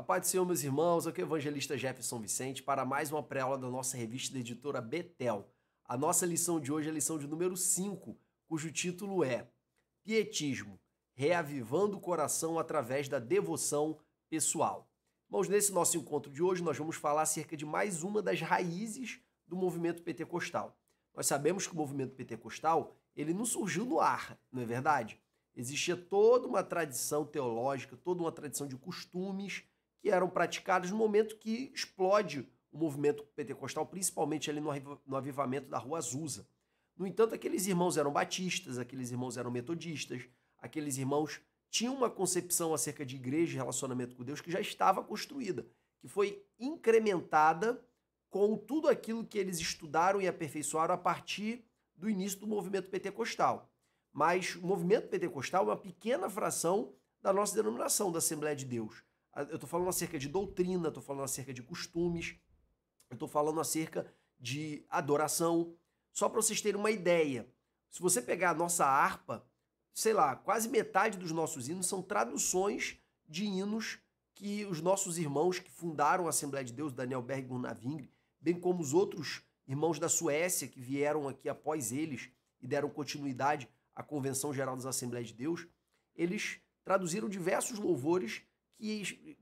A paz do Senhor, meus irmãos, aqui é o evangelista Jefferson Vicente para mais uma pré-aula da nossa revista da editora Betel. A nossa lição de hoje é a lição de número 5, cujo título é Pietismo, reavivando o coração através da devoção pessoal. Irmãos, nesse nosso encontro de hoje nós vamos falar acerca de mais uma das raízes do movimento pentecostal. Nós sabemos que o movimento pentecostal, ele não surgiu no ar, não é verdade? Existia toda uma tradição teológica, toda uma tradição de costumes que eram praticados no momento que explode o movimento pentecostal, principalmente ali no avivamento da Rua Azusa. No entanto, aqueles irmãos eram batistas, aqueles irmãos eram metodistas, aqueles irmãos tinham uma concepção acerca de igreja e relacionamento com Deus que já estava construída, que foi incrementada com tudo aquilo que eles estudaram e aperfeiçoaram a partir do início do movimento pentecostal. Mas o movimento pentecostal é uma pequena fração da nossa denominação, da Assembleia de Deus. Eu estou falando acerca de doutrina, estou falando acerca de costumes, eu estou falando acerca de adoração. Só para vocês terem uma ideia, se você pegar a nossa harpa, sei lá, quase metade dos nossos hinos são traduções de hinos que os nossos irmãos que fundaram a Assembleia de Deus, Daniel Berg e Gunnar Vingre, bem como os outros irmãos da Suécia que vieram aqui após eles e deram continuidade à Convenção Geral das Assembleias de Deus, eles traduziram diversos louvores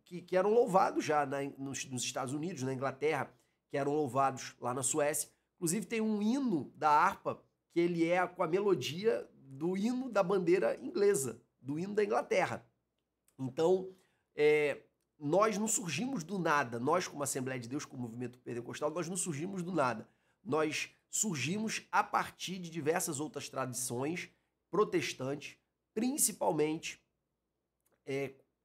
que eram louvados já nos Estados Unidos, na Inglaterra, que eram louvados lá na Suécia. Inclusive tem um hino da harpa que ele é com a melodia do hino da bandeira inglesa, do hino da Inglaterra. Então, nós não surgimos do nada, nós como Assembleia de Deus, como movimento pentecostal, nós não surgimos do nada. Nós surgimos a partir de diversas outras tradições protestantes, principalmente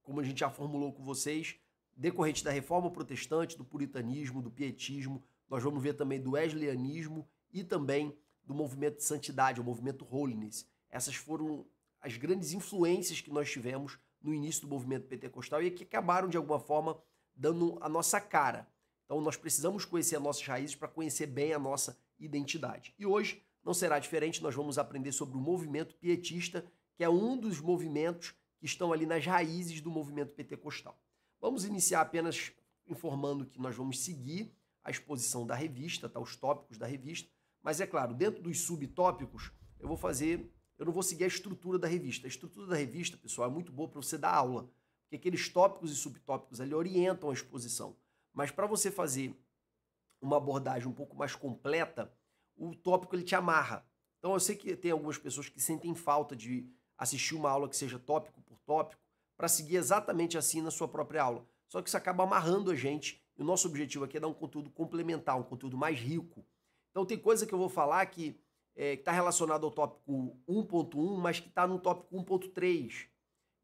como a gente já formulou com vocês, decorrente da Reforma Protestante, do Puritanismo, do Pietismo, nós vamos ver também do Wesleyanismo e também do movimento de santidade, o movimento Holiness. Essas foram as grandes influências que nós tivemos no início do movimento pentecostal e que acabaram, de alguma forma, dando a nossa cara. Então nós precisamos conhecer as nossas raízes para conhecer bem a nossa identidade. E hoje não será diferente, nós vamos aprender sobre o movimento pietista, que é um dos movimentos que estão ali nas raízes do movimento pentecostal. Vamos iniciar apenas informando que nós vamos seguir a exposição da revista, tá? Os tópicos da revista, mas é claro, dentro dos subtópicos, eu não vou seguir a estrutura da revista. A estrutura da revista, pessoal, é muito boa para você dar aula, porque aqueles tópicos e subtópicos ali orientam a exposição. Mas para você fazer uma abordagem um pouco mais completa, o tópico ele te amarra. Então eu sei que tem algumas pessoas que sentem falta de assistir uma aula que seja tópico por tópico, para seguir exatamente assim na sua própria aula. Só que isso acaba amarrando a gente, e o nosso objetivo aqui é dar um conteúdo complementar, um conteúdo mais rico. Então tem coisa que eu vou falar que está relacionado ao tópico 1.1, mas que está no tópico 1.3.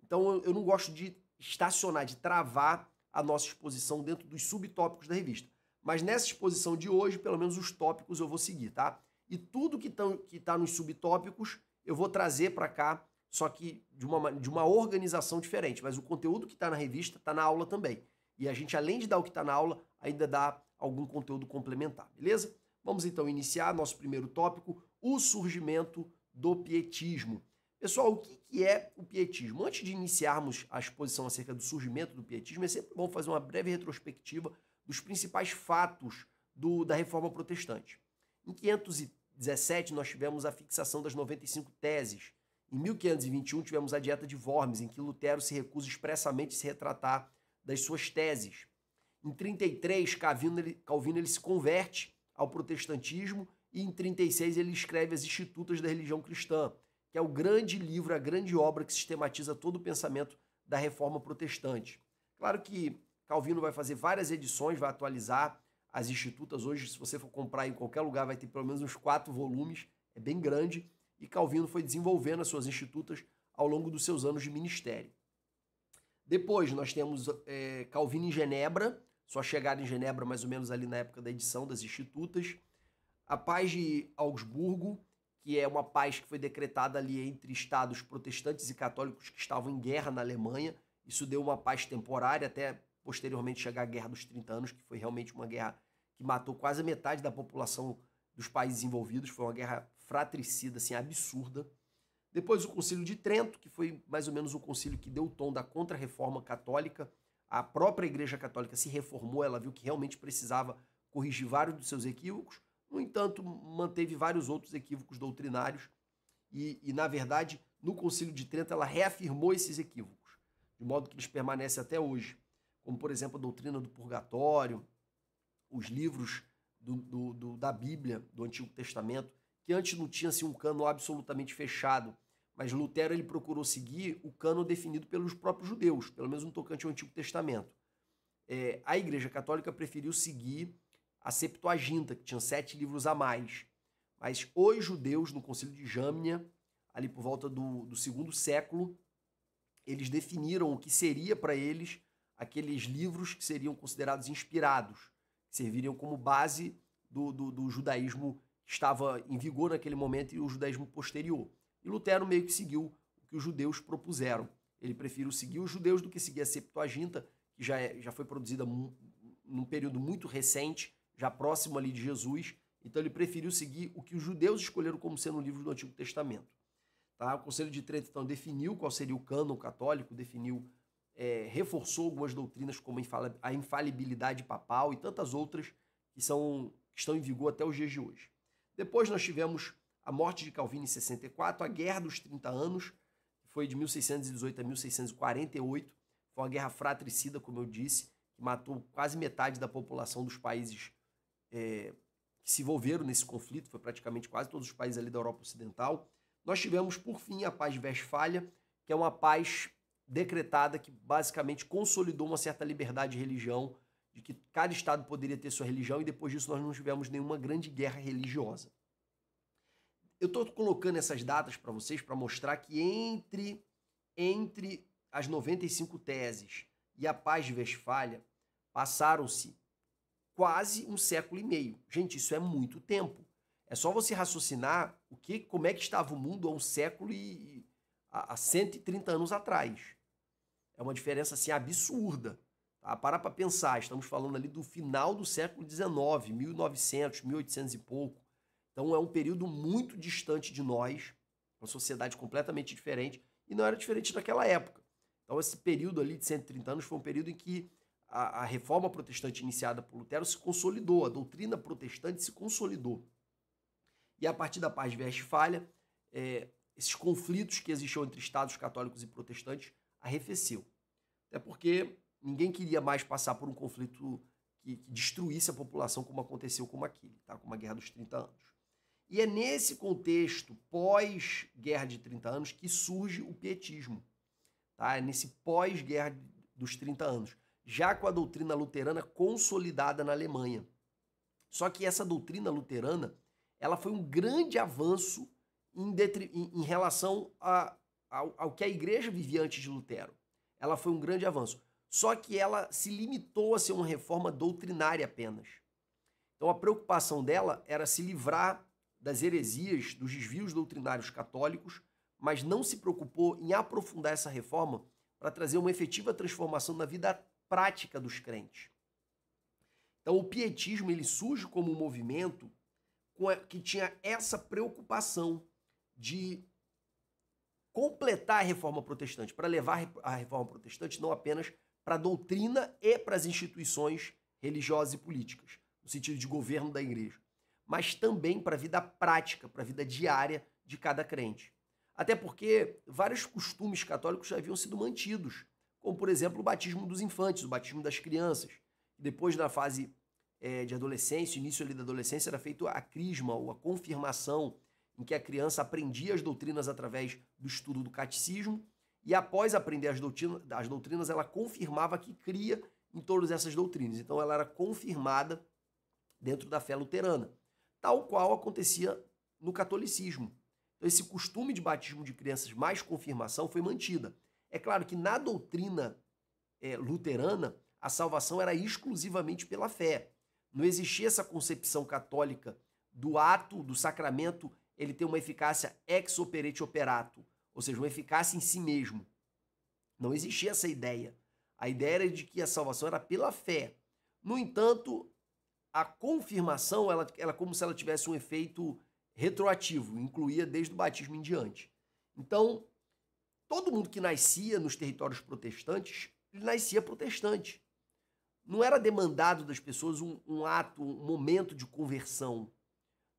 Então eu não gosto de estacionar, de travar a nossa exposição dentro dos subtópicos da revista. Mas nessa exposição de hoje, pelo menos os tópicos eu vou seguir, tá? E tudo que está nos subtópicos eu vou trazer para cá, só que de uma organização diferente. Mas o conteúdo que está na revista está na aula também. E a gente, além de dar o que está na aula, ainda dá algum conteúdo complementar, beleza? Vamos então iniciar nosso primeiro tópico, o surgimento do pietismo. Pessoal, o que é o pietismo? Antes de iniciarmos a exposição acerca do surgimento do pietismo, é sempre bom fazer uma breve retrospectiva dos principais fatos da Reforma Protestante. Em 517, nós tivemos a fixação das 95 teses. Em 1521, tivemos a Dieta de Worms, em que Lutero se recusa expressamente a se retratar das suas teses. Em 33, Calvino ele se converte ao protestantismo e em 36 ele escreve as Institutas da Religião Cristã, que é o grande livro, a grande obra que sistematiza todo o pensamento da Reforma Protestante. Claro que Calvino vai fazer várias edições, vai atualizar as Institutas. Hoje, se você for comprar em qualquer lugar, vai ter pelo menos uns 4 volumes, é bem grande. E Calvino foi desenvolvendo as suas institutas ao longo dos seus anos de ministério. Depois nós temos Calvino em Genebra, sua chegada em Genebra mais ou menos ali na época da edição das institutas. A Paz de Augsburgo, que é uma paz que foi decretada ali entre estados protestantes e católicos que estavam em guerra na Alemanha. Isso deu uma paz temporária até posteriormente chegar a Guerra dos 30 Anos, que foi realmente uma guerra que matou quase a metade da população dos países envolvidos. Foi uma guerra fratricida, assim, absurda. Depois o Concílio de Trento, que foi mais ou menos o concílio que deu o tom da Contra-Reforma Católica a própria Igreja Católica se reformou, ela viu que realmente precisava corrigir vários dos seus equívocos, no entanto, manteve vários outros equívocos doutrinários e na verdade, no Concílio de Trento, ela reafirmou esses equívocos, de modo que eles permanecem até hoje, como, por exemplo, a doutrina do purgatório, os livros da Bíblia, do Antigo Testamento, que antes não tinha assim, um cânon absolutamente fechado, mas Lutero ele procurou seguir o cânon definido pelos próprios judeus, pelo menos no tocante ao Antigo Testamento. A Igreja Católica preferiu seguir a Septuaginta, que tinha 7 livros a mais. Mas os judeus, no Concílio de Jamnia, ali por volta do 2º século, eles definiram o que seria para eles aqueles livros que seriam considerados inspirados, que serviriam como base do judaísmo que estava em vigor naquele momento e o judaísmo posterior. E Lutero meio que seguiu o que os judeus propuseram. Ele preferiu seguir os judeus do que seguir a Septuaginta, que já foi produzida num período muito recente, já próximo ali de Jesus. Então ele preferiu seguir o que os judeus escolheram como sendo um livro do Antigo Testamento. Tá? O Concílio de Trento, então, definiu qual seria o cânon católico, reforçou algumas doutrinas como a infalibilidade papal e tantas outras que estão em vigor até os dias de hoje. Depois nós tivemos a morte de Calvino em 64, a Guerra dos 30 Anos, que foi de 1618 a 1648, foi uma guerra fratricida, como eu disse, que matou quase metade da população dos países que se envolveram nesse conflito, foi praticamente quase todos os países ali da Europa Ocidental. Nós tivemos, por fim, a Paz de Westfália, que é uma paz decretada que basicamente consolidou uma certa liberdade de religião, de que cada estado poderia ter sua religião, e depois disso nós não tivemos nenhuma grande guerra religiosa. Eu estou colocando essas datas para vocês para mostrar que entre as 95 teses e a Paz de Westfália passaram-se quase 1,5 século. Gente, isso é muito tempo. É só você raciocinar como é que estava o mundo há 1 século e há 130 anos atrás. É uma diferença assim absurda. Tá? Para pensar, estamos falando ali do final do século XIX, 1900, 1800 e pouco. Então é um período muito distante de nós, uma sociedade completamente diferente, e não era diferente naquela época. Então esse período ali de 130 anos foi um período em que a reforma protestante iniciada por Lutero se consolidou, a doutrina protestante se consolidou. E a partir da Paz de Westfália, esses conflitos que existiam entre estados católicos e protestantes arrefeceu. Até porque ninguém queria mais passar por um conflito que destruísse a população como aconteceu com aquele, tá? Como a Guerra dos 30 Anos. E é nesse contexto, pós-Guerra de 30 Anos, que surge o pietismo. Tá? É nesse pós-Guerra dos 30 Anos, já com a doutrina luterana consolidada na Alemanha. Só que essa doutrina luterana ela foi um grande avanço em relação ao que a igreja vivia antes de Lutero. Ela foi um grande avanço. Só que ela se limitou a ser uma reforma doutrinária apenas. Então a preocupação dela era se livrar das heresias, dos desvios doutrinários católicos, mas não se preocupou em aprofundar essa reforma para trazer uma efetiva transformação na vida prática dos crentes. Então o pietismo ele surge como um movimento que tinha essa preocupação de completar a reforma protestante, para levar a reforma protestante não apenas para a doutrina e para as instituições religiosas e políticas, no sentido de governo da igreja, mas também para a vida prática, para a vida diária de cada crente. Até porque vários costumes católicos já haviam sido mantidos, como, por exemplo, o batismo dos infantes, o batismo das crianças. Depois, na fase de adolescência, início ali da adolescência, era feito a crisma, ou a confirmação, em que a criança aprendia as doutrinas através do estudo do catecismo, e após aprender as doutrinas, ela confirmava que cria em todas essas doutrinas. Então, ela era confirmada dentro da fé luterana, tal qual acontecia no catolicismo. Então, esse costume de batismo de crianças mais confirmação foi mantida. É claro que na doutrina luterana, a salvação era exclusivamente pela fé. Não existia essa concepção católica do ato, do sacramento, ele tem uma eficácia ex operate operato, ou seja, uma eficácia em si mesmo. Não existia essa ideia. A ideia era de que a salvação era pela fé. No entanto, a confirmação, ela como se ela tivesse um efeito retroativo, incluía desde o batismo em diante. Então, todo mundo que nascia nos territórios protestantes ele nascia protestante. Não era demandado das pessoas um ato, um momento de conversão.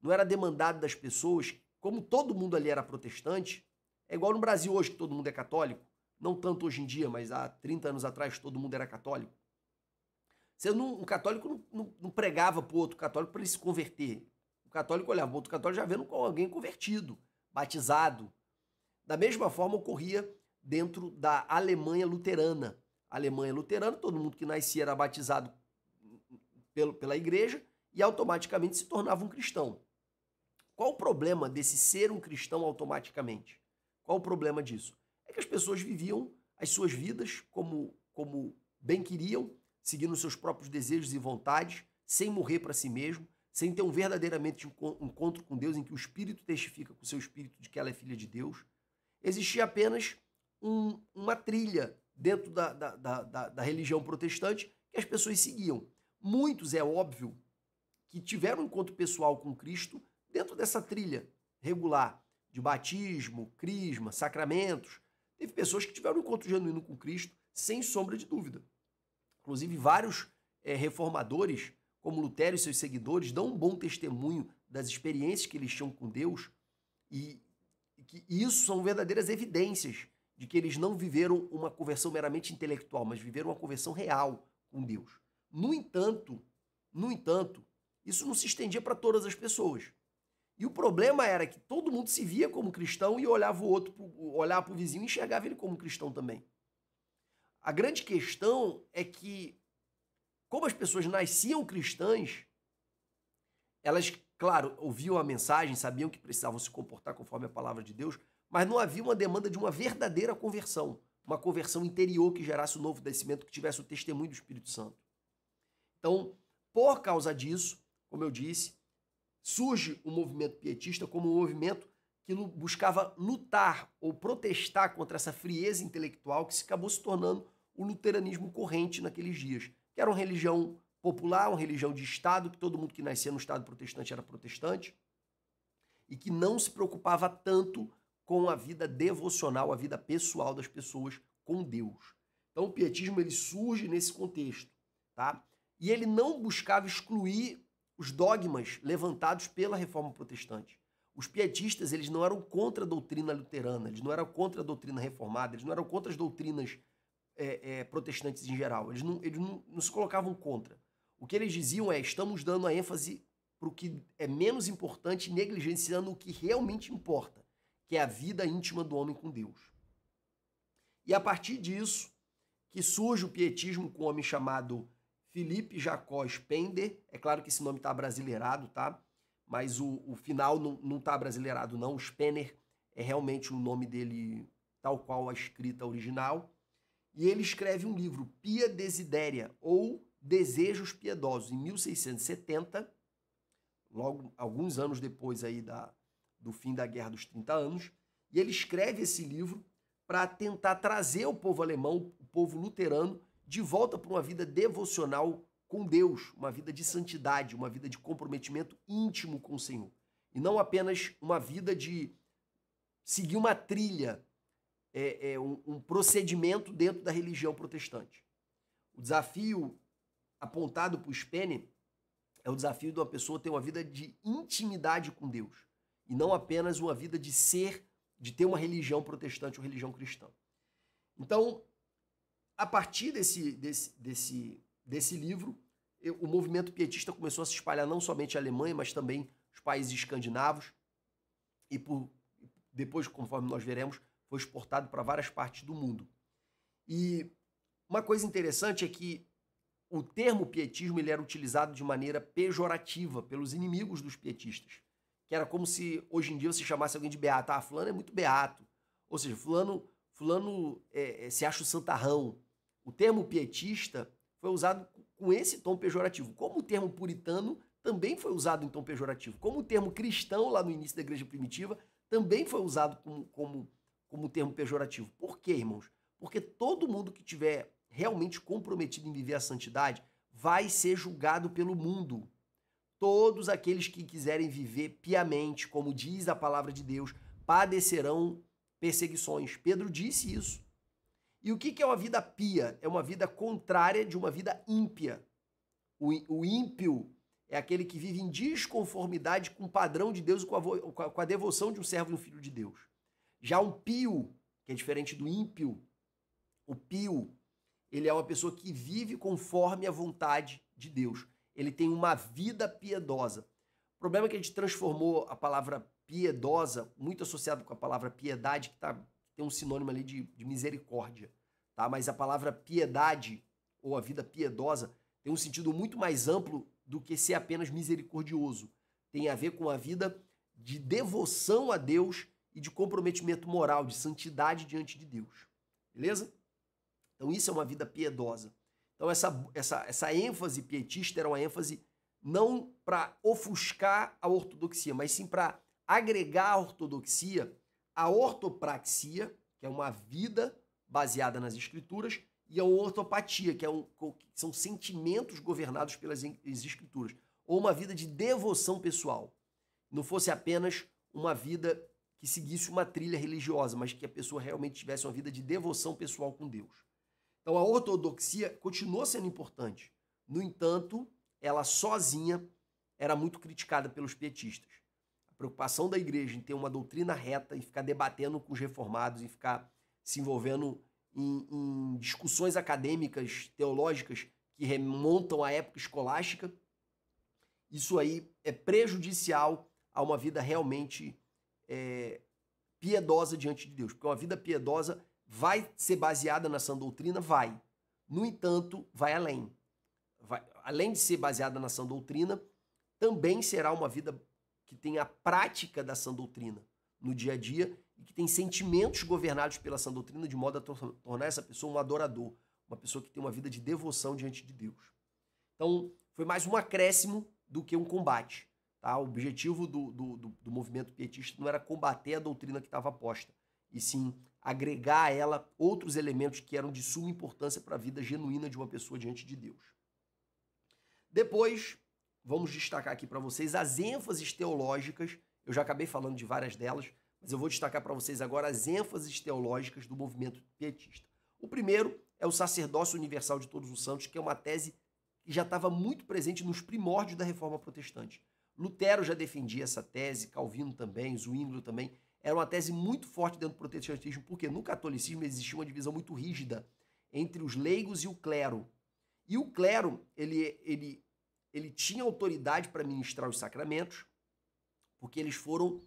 Não era demandado das pessoas, como todo mundo ali era protestante, é igual no Brasil hoje que todo mundo é católico, não tanto hoje em dia, mas há 30 anos atrás todo mundo era católico. Um católico não pregava para o outro católico para ele se converter. O católico olhava para o outro católico já vendo alguém convertido, batizado. Da mesma forma ocorria dentro da Alemanha luterana. A Alemanha luterana, todo mundo que nascia era batizado pela igreja e automaticamente se tornava um cristão. Qual o problema desse ser um cristão automaticamente? Qual o problema disso? É que as pessoas viviam as suas vidas como bem queriam, seguindo seus próprios desejos e vontades, sem morrer para si mesmo, sem ter um verdadeiramente encontro com Deus, em que o Espírito testifica com o seu Espírito de que ela é filha de Deus. Existia apenas uma trilha dentro da religião protestante que as pessoas seguiam. Muitos, é óbvio, que tiveram um encontro pessoal com Cristo dentro dessa trilha regular de batismo, crisma, sacramentos. Teve pessoas que tiveram um encontro genuíno com Cristo, sem sombra de dúvida. Inclusive, vários reformadores, como Lutero e seus seguidores, dão um bom testemunho das experiências que eles tinham com Deus e que isso são verdadeiras evidências de que eles não viveram uma conversão meramente intelectual, mas viveram uma conversão real com Deus. No entanto, isso não se estendia para todas as pessoas. E o problema era que todo mundo se via como cristão e olhava olhava para o vizinho e enxergava ele como cristão também. A grande questão é que, como as pessoas nasciam cristãs, elas, claro, ouviam a mensagem, sabiam que precisavam se comportar conforme a palavra de Deus, mas não havia uma demanda de uma verdadeira conversão, uma conversão interior que gerasse o novo nascimento, que tivesse o testemunho do Espírito Santo. Então, por causa disso, como eu disse, surge o movimento pietista como um movimento que buscava lutar ou protestar contra essa frieza intelectual que acabou se tornando o luteranismo corrente naqueles dias, que era uma religião popular, uma religião de Estado, que todo mundo que nascia no Estado protestante era protestante, e que não se preocupava tanto com a vida devocional, a vida pessoal das pessoas com Deus. Então o pietismo ele surge nesse contexto, tá? E ele não buscava excluir os dogmas levantados pela Reforma Protestante. Os pietistas eles não eram contra a doutrina luterana, eles não eram contra a doutrina reformada, eles não eram contra as doutrinas protestantes em geral, eles não se colocavam contra. O que eles diziam é, estamos dando a ênfase para o que é menos importante e negligenciando o que realmente importa, que é a vida íntima do homem com Deus. E a partir disso, que surge o pietismo com um homem chamado Philipp Jacob Spener. É claro que esse nome está abrasileirado, tá? Mas o final não está abrasileirado, não. O Spener é realmente o nome dele tal qual a escrita original. E ele escreve um livro, Pia Desideria, ou Desejos Piedosos, em 1670, logo alguns anos depois aí do fim da Guerra dos 30 Anos. E ele escreve esse livro para tentar trazer o povo alemão, o povo luterano, de volta para uma vida devocional com Deus, uma vida de santidade, uma vida de comprometimento íntimo com o Senhor. E não apenas uma vida de seguir uma trilha, um procedimento dentro da religião protestante. O desafio apontado por Spener é o desafio de uma pessoa ter uma vida de intimidade com Deus e não apenas uma vida de ter uma religião protestante ou religião cristã. Então, a partir desse livro, o movimento pietista começou a se espalhar não somente na Alemanha, mas também nos países escandinavos e depois, conforme nós veremos, foi exportado para várias partes do mundo. E uma coisa interessante é que o termo pietismo ele era utilizado de maneira pejorativa pelos inimigos dos pietistas, que era como se hoje em dia você chamasse alguém de beato. Ah, fulano é muito beato. Ou seja, fulano se acha o santarrão. O termo pietista foi usado com esse tom pejorativo, como o termo puritano também foi usado em tom pejorativo, como o termo cristão lá no início da igreja primitiva também foi usado como termo pejorativo. Por quê, irmãos? Porque todo mundo que tiver realmente comprometido em viver a santidade vai ser julgado pelo mundo. Todos aqueles que quiserem viver piamente, como diz a palavra de Deus, padecerão perseguições. Pedro disse isso. E o que é uma vida pia? É uma vida contrária de uma vida ímpia. O ímpio é aquele que vive em desconformidade com o padrão de Deus e com a devoção de um servo e um filho de Deus. Já um pio, que é diferente do ímpio, o pio, ele é uma pessoa que vive conforme a vontade de Deus. Ele tem uma vida piedosa. O problema é que a gente transformou a palavra piedosa, muito associado com a palavra piedade, que tem um sinônimo ali de misericórdia, tá? Mas a palavra piedade, ou a vida piedosa, tem um sentido muito mais amplo do que ser apenas misericordioso. Tem a ver com a vida de devoção a Deus e de comprometimento moral, de santidade diante de Deus. Beleza? Então isso é uma vida piedosa. Então essa ênfase pietista era uma ênfase não para ofuscar a ortodoxia, mas sim para agregar à ortodoxia a ortopraxia, que é uma vida baseada nas escrituras, e a ortopatia, que são sentimentos governados pelas escrituras, ou uma vida de devoção pessoal. Não fosse apenas uma vida que seguisse uma trilha religiosa, mas que a pessoa realmente tivesse uma vida de devoção pessoal com Deus. Então a ortodoxia continuou sendo importante. No entanto, ela sozinha era muito criticada pelos pietistas. A preocupação da igreja em ter uma doutrina reta e ficar debatendo com os reformados e ficar se envolvendo em discussões acadêmicas, teológicas, que remontam à época escolástica, isso aí é prejudicial a uma vida realmente piedosa diante de Deus. Porque uma vida piedosa vai ser baseada na sã doutrina? Vai. No entanto, vai além. Além de ser baseada na sã doutrina, também será uma vida que tem a prática da sã doutrina no dia a dia e que tem sentimentos governados pela sã doutrina de modo a tornar essa pessoa um adorador, uma pessoa que tem uma vida de devoção diante de Deus. Então, foi mais um acréscimo do que um combate. Tá? O objetivo do movimento pietista não era combater a doutrina que estava posta, e sim agregar a ela outros elementos que eram de suma importância para a vida genuína de uma pessoa diante de Deus. Depois, vamos destacar aqui para vocês as ênfases teológicas. Eu já acabei falando de várias delas, mas eu vou destacar para vocês agora as ênfases teológicas do movimento pietista. O primeiro é o sacerdócio universal de todos os santos, que é uma tese que já estava muito presente nos primórdios da Reforma Protestante. Lutero já defendia essa tese, Calvino também, Zwinglio também. Era uma tese muito forte dentro do protestantismo, porque no catolicismo existia uma divisão muito rígida entre os leigos e o clero. E o clero, ele tinha autoridade para ministrar os sacramentos, porque eles foram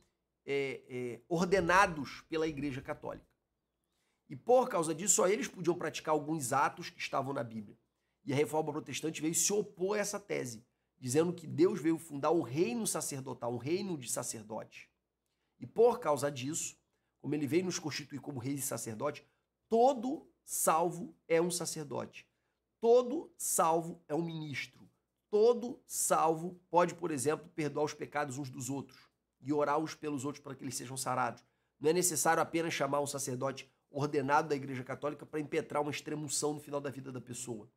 ordenados pela Igreja Católica. E por causa disso, só eles podiam praticar alguns atos que estavam na Bíblia. E a Reforma Protestante veio se opor a essa tese, dizendo que Deus veio fundar um reino sacerdotal, um reino de sacerdotes. E por causa disso, como ele veio nos constituir como reis e sacerdotes, todo salvo é um sacerdote. Todo salvo é um ministro. Todo salvo pode, por exemplo, perdoar os pecados uns dos outros e orar uns pelos outros para que eles sejam sarados. Não é necessário apenas chamar um sacerdote ordenado da Igreja Católica para impetrar uma extrema-unção no final da vida da pessoa.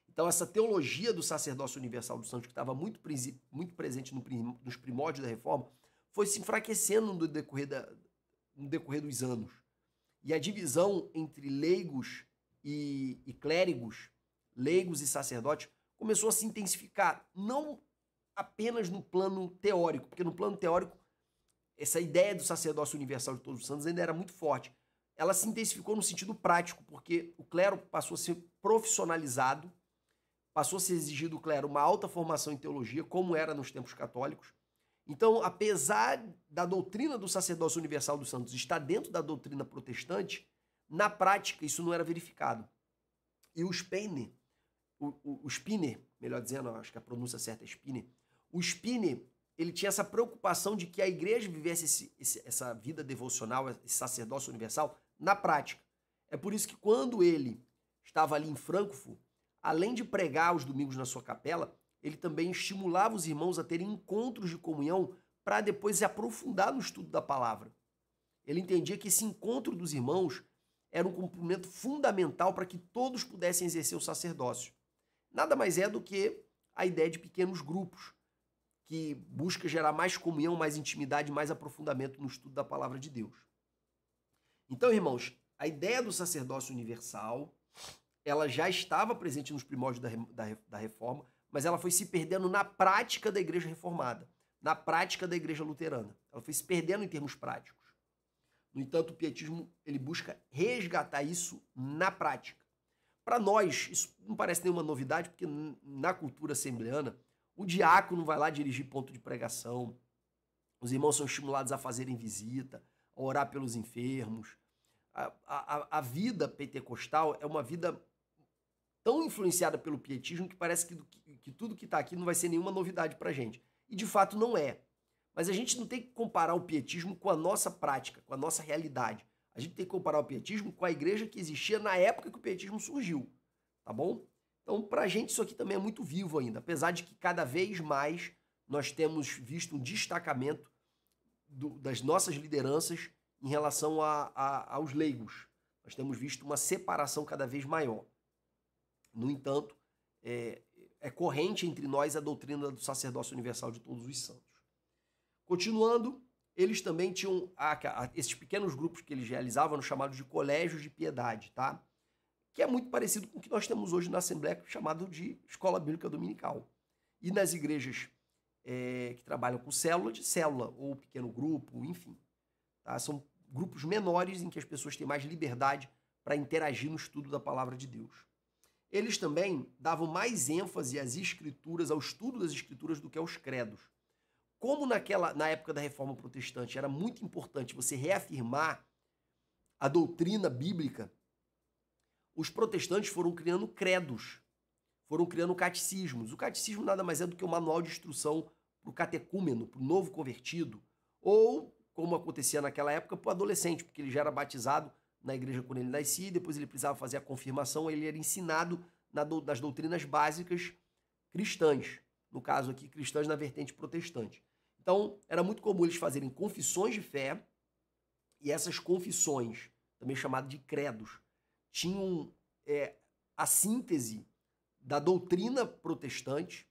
Então, essa teologia do sacerdócio universal dos santos, que estava muito presente nos primórdios da Reforma, foi se enfraquecendo no decorrer dos anos. E a divisão entre leigos e clérigos, leigos e sacerdotes, começou a se intensificar, não apenas no plano teórico, porque no plano teórico, essa ideia do sacerdócio universal de todos os santos ainda era muito forte. Ela se intensificou no sentido prático, porque o clero passou a ser profissionalizado, passou a ser exigido do clero uma alta formação em teologia, como era nos tempos católicos. Então, apesar da doutrina do sacerdócio universal dos santos estar dentro da doutrina protestante, na prática isso não era verificado. E o Spener, melhor dizendo, acho que a pronúncia certa é Spener, o Spener, ele tinha essa preocupação de que a igreja vivesse essa vida devocional, esse sacerdócio universal, na prática. É por isso que quando ele estava ali em Frankfurt, além de pregar os domingos na sua capela, ele também estimulava os irmãos a terem encontros de comunhão para depois se aprofundar no estudo da palavra. Ele entendia que esse encontro dos irmãos era um cumprimento fundamental para que todos pudessem exercer o sacerdócio. Nada mais é do que a ideia de pequenos grupos, que busca gerar mais comunhão, mais intimidade, mais aprofundamento no estudo da palavra de Deus. Então, irmãos, a ideia do sacerdócio universal, ela já estava presente nos primórdios da Reforma, mas ela foi se perdendo na prática da Igreja Reformada, na prática da Igreja Luterana. Ela foi se perdendo em termos práticos. No entanto, o pietismo ele busca resgatar isso na prática. Para nós, isso não parece nenhuma novidade, porque na cultura assembleana, o diácono vai lá dirigir ponto de pregação, os irmãos são estimulados a fazerem visita, a orar pelos enfermos. A vida pentecostal é uma vida tão influenciada pelo pietismo que parece que tudo que está aqui não vai ser nenhuma novidade para a gente. E de fato não é. Mas a gente não tem que comparar o pietismo com a nossa prática, com a nossa realidade. A gente tem que comparar o pietismo com a igreja que existia na época que o pietismo surgiu, tá bom? Então, para a gente isso aqui também é muito vivo ainda, apesar de que cada vez mais nós temos visto um destacamento das nossas lideranças em relação aos leigos. Nós temos visto uma separação cada vez maior. No entanto, é corrente entre nós a doutrina do sacerdócio universal de todos os santos. Continuando, eles também tinham esses pequenos grupos que eles realizavam, chamados de colégios de piedade, tá? Que é muito parecido com o que nós temos hoje na Assembleia, chamado de Escola Bíblica Dominical. E nas igrejas que trabalham com célula, de célula, ou pequeno grupo, enfim. Tá? São grupos menores em que as pessoas têm mais liberdade para interagir no estudo da palavra de Deus. Eles também davam mais ênfase às escrituras, ao estudo das escrituras, do que aos credos. Como na época da Reforma Protestante era muito importante você reafirmar a doutrina bíblica, os protestantes foram criando credos, foram criando catecismos. O catecismo nada mais é do que um manual de instrução para o catecúmeno, para o novo convertido, ou, como acontecia naquela época, para o adolescente, porque ele já era batizado na igreja quando ele nascia, e depois ele precisava fazer a confirmação, ele era ensinado nas doutrinas básicas cristãs, no caso aqui, cristãs na vertente protestante. Então, era muito comum eles fazerem confissões de fé, e essas confissões, também chamadas de credos, tinham a síntese da doutrina protestante,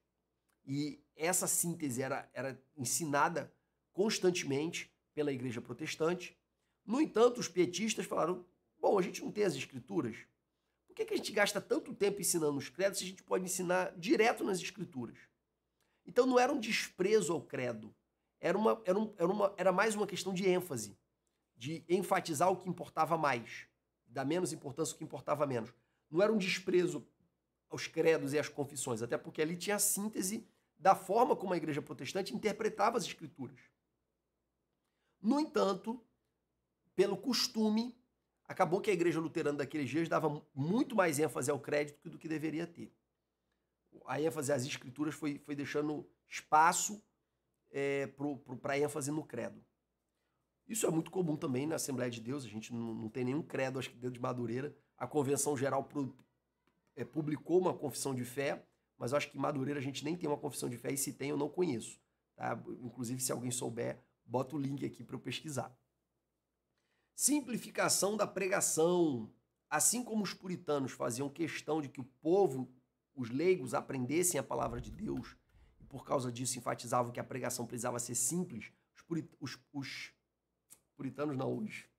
e essa síntese era ensinada constantemente pela igreja protestante. No entanto, os pietistas falaram, bom, a gente não tem as escrituras, por que a gente gasta tanto tempo ensinando os credos se a gente pode ensinar direto nas escrituras? Então não era um desprezo ao credo, era mais uma questão de ênfase, de enfatizar o que importava mais, dar menos importância ao que importava menos. Não era um desprezo aos credos e às confissões, até porque ali tinha a síntese da forma como a igreja protestante interpretava as escrituras. No entanto, pelo costume, acabou que a igreja luterana daqueles dias dava muito mais ênfase ao crédito do que deveria ter. A ênfase às escrituras foi deixando espaço para a ênfase no credo. Isso é muito comum também na Assembleia de Deus, a gente não tem nenhum credo, acho que dentro de Madureira. A Convenção Geral publicou uma confissão de fé, mas acho que em Madureira a gente nem tem uma confissão de fé, e se tem eu não conheço. Tá? Inclusive, se alguém souber, bota o link aqui para eu pesquisar. Simplificação da pregação. Assim como os puritanos faziam questão de que o povo, os leigos, aprendessem a palavra de Deus, e por causa disso enfatizavam que a pregação precisava ser simples, os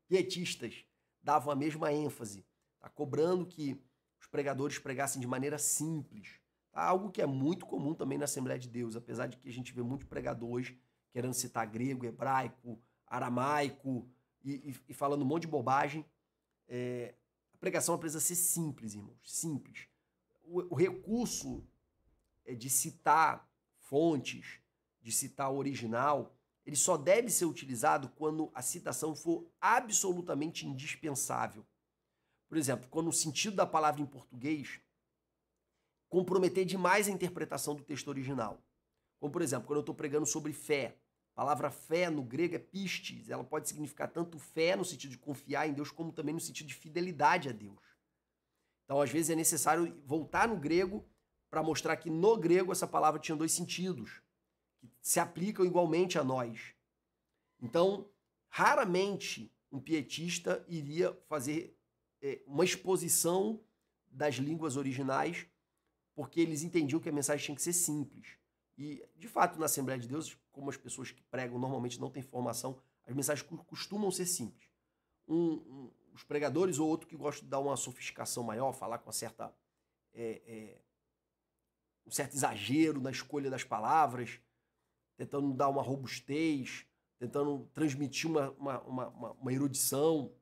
pietistas davam a mesma ênfase, tá? Cobrando que os pregadores pregassem de maneira simples. Tá? Algo que é muito comum também na Assembleia de Deus, apesar de que a gente vê muitos pregadores querendo citar grego, hebraico, aramaico e falando um monte de bobagem. A pregação precisa ser simples, irmãos, simples. O recurso de citar fontes, de citar o original, ele só deve ser utilizado quando a citação for absolutamente indispensável. Por exemplo, quando o sentido da palavra em português comprometer demais a interpretação do texto original. Como, por exemplo, quando eu estou pregando sobre fé, a palavra fé no grego é pistis, ela pode significar tanto fé no sentido de confiar em Deus, como também no sentido de fidelidade a Deus. Então, às vezes, é necessário voltar no grego para mostrar que no grego essa palavra tinha dois sentidos, que se aplicam igualmente a nós. Então, raramente um pietista iria fazer uma exposição das línguas originais, porque eles entendiam que a mensagem tinha que ser simples. E, de fato, na Assembleia de Deus, como as pessoas que pregam normalmente não têm formação, as mensagens costumam ser simples. os pregadores, ou outro que gosta de dar uma sofisticação maior, falar com uma certa, um certo exagero na escolha das palavras, tentando dar uma robustez, tentando transmitir uma erudição,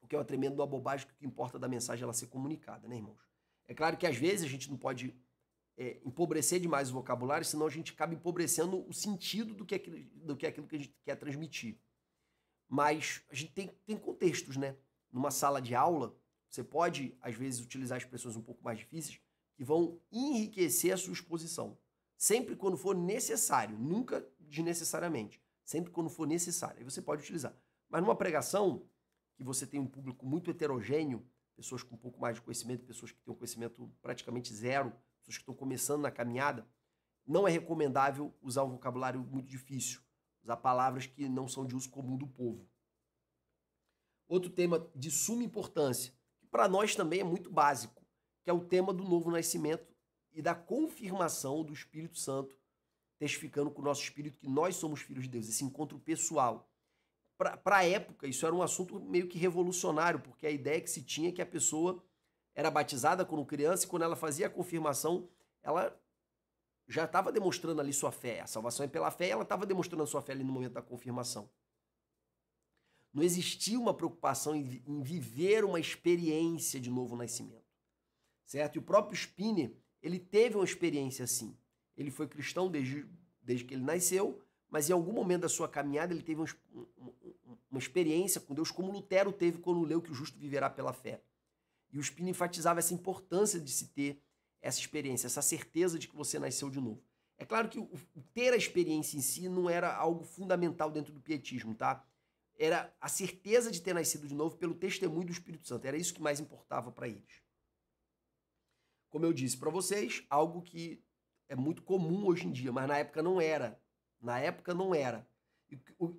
o que é uma tremenda bobagem, que o que importa da mensagem é ela ser comunicada, né, irmãos? É claro que às vezes a gente não pode empobrecer demais o vocabulário, senão a gente acaba empobrecendo o sentido do que é aquilo que a gente quer transmitir. Mas a gente tem contextos, né? Numa sala de aula, você pode, às vezes, utilizar expressões um pouco mais difíceis que vão enriquecer a sua exposição. Sempre quando for necessário, nunca desnecessariamente. Sempre quando for necessário, aí você pode utilizar. Mas numa pregação, que você tem um público muito heterogêneo, pessoas com um pouco mais de conhecimento, pessoas que têm um conhecimento praticamente zero, pessoas que estão começando na caminhada, não é recomendável usar um vocabulário muito difícil, usar palavras que não são de uso comum do povo. Outro tema de suma importância, que para nós também é muito básico, que é o tema do novo nascimento e da confirmação do Espírito Santo, testificando com o nosso espírito que nós somos filhos de Deus, esse encontro pessoal. Para a época, isso era um assunto meio que revolucionário, porque a ideia que se tinha é que a pessoa era batizada quando criança e quando ela fazia a confirmação, ela já estava demonstrando ali sua fé. A salvação é pela fé e ela estava demonstrando a sua fé ali no momento da confirmação. Não existia uma preocupação em viver uma experiência de novo nascimento, certo? E o próprio Spinner, ele teve uma experiência assim. Ele foi cristão desde que ele nasceu, mas em algum momento da sua caminhada ele teve uma experiência com Deus, como Lutero teve quando leu que o justo viverá pela fé. E o Spinner enfatizava essa importância de se ter essa experiência, essa certeza de que você nasceu de novo. É claro que o ter a experiência em si não era algo fundamental dentro do pietismo, tá? Era a certeza de ter nascido de novo pelo testemunho do Espírito Santo. Era isso que mais importava para eles. Como eu disse para vocês, algo que é muito comum hoje em dia, mas na época não era. Na época não era.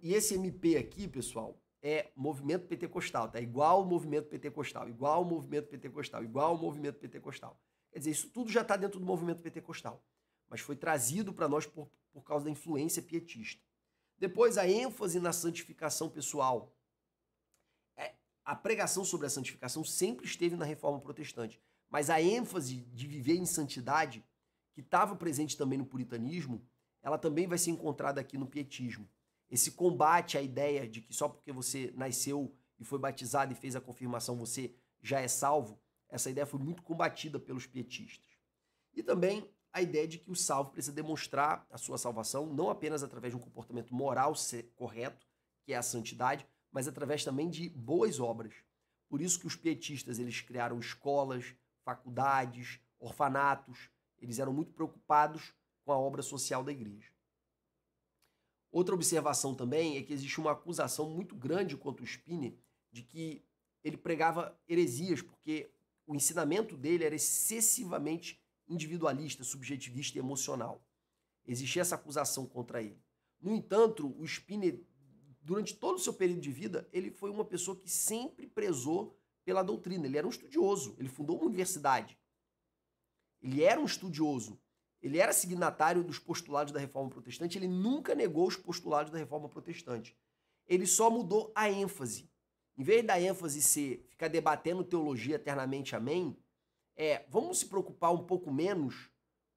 E esse MP aqui, pessoal, é movimento pentecostal, tá? Igual o movimento pentecostal, igual o movimento pentecostal, igual o movimento pentecostal. Quer dizer, isso tudo já está dentro do movimento pentecostal, mas foi trazido para nós por causa da influência pietista. Depois, a ênfase na santificação pessoal. A pregação sobre a santificação sempre esteve na Reforma Protestante, mas a ênfase de viver em santidade, que estava presente também no puritanismo, ela também vai ser encontrada aqui no pietismo. Esse combate à ideia de que só porque você nasceu e foi batizado e fez a confirmação você já é salvo, essa ideia foi muito combatida pelos pietistas. E também a ideia de que o salvo precisa demonstrar a sua salvação não apenas através de um comportamento moral correto, que é a santidade, mas através também de boas obras. Por isso que os pietistas eles criaram escolas, faculdades, orfanatos. Eles eram muito preocupados com a obra social da igreja. Outra observação também é que existe uma acusação muito grande contra o Spinner de que ele pregava heresias, porque o ensinamento dele era excessivamente individualista, subjetivista e emocional. Existia essa acusação contra ele. No entanto, o Spinner, durante todo o seu período de vida, ele foi uma pessoa que sempre prezou pela doutrina. Ele era um estudioso, ele fundou uma universidade. Ele era um estudioso. Ele era signatário dos postulados da Reforma Protestante, ele nunca negou os postulados da Reforma Protestante. Ele só mudou a ênfase. Em vez da ênfase ser ficar debatendo teologia eternamente, amém, vamos se preocupar um pouco menos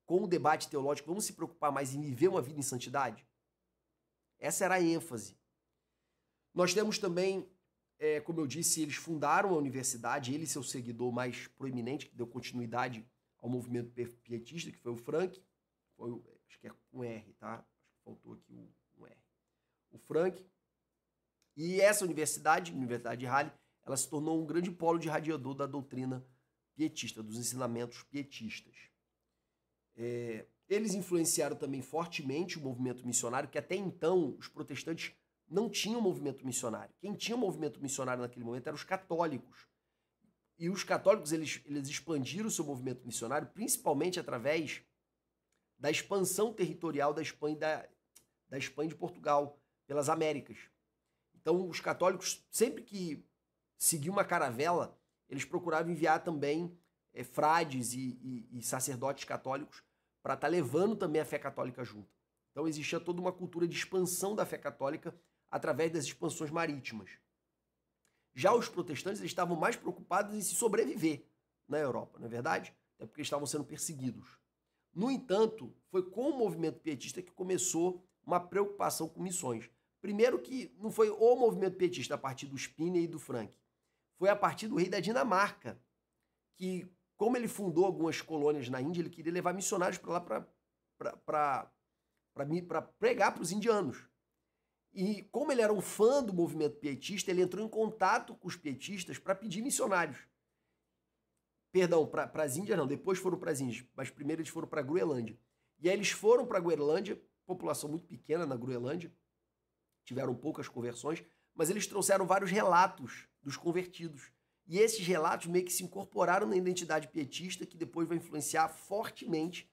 com o debate teológico, vamos se preocupar mais em viver uma vida em santidade? Essa era a ênfase. Nós temos também, como eu disse, eles fundaram a universidade, ele e seu seguidor mais proeminente, que deu continuidade ao movimento pietista, que foi o Frank, acho que é com R, tá? Acho que faltou aqui um R. O Frank. E essa universidade, a Universidade de Halle, ela se tornou um grande polo de radiador da doutrina pietista, dos ensinamentos pietistas. Eles influenciaram também fortemente o movimento missionário, que até então os protestantes não tinham movimento missionário. Quem tinha movimento missionário naquele momento eram os católicos. E os católicos eles expandiram o seu movimento missionário principalmente através da expansão territorial da Espanha e de Portugal, pelas Américas. Então, os católicos, sempre que seguiam uma caravela, eles procuravam enviar também frades e sacerdotes católicos para estar levando também a fé católica junto. Então, existia toda uma cultura de expansão da fé católica através das expansões marítimas. Já os protestantes eles estavam mais preocupados em se sobreviver na Europa, não é verdade? Até porque eles estavam sendo perseguidos. No entanto, foi com o movimento pietista que começou uma preocupação com missões. Primeiro que não foi o movimento pietista a partir do Spinner e do Frank. Foi a partir do rei da Dinamarca, que, como ele fundou algumas colônias na Índia, ele queria levar missionários para lá para pregar para os indianos. E como ele era um fã do movimento pietista, ele entrou em contato com os pietistas para pedir missionários. Perdão, para as Índias não, depois foram para as Índias, mas primeiro eles foram para a Groenlândia. E aí eles foram para a Groenlândia, população muito pequena na Groenlândia, tiveram poucas conversões, mas eles trouxeram vários relatos dos convertidos. E esses relatos meio que se incorporaram na identidade pietista, que depois vai influenciar fortemente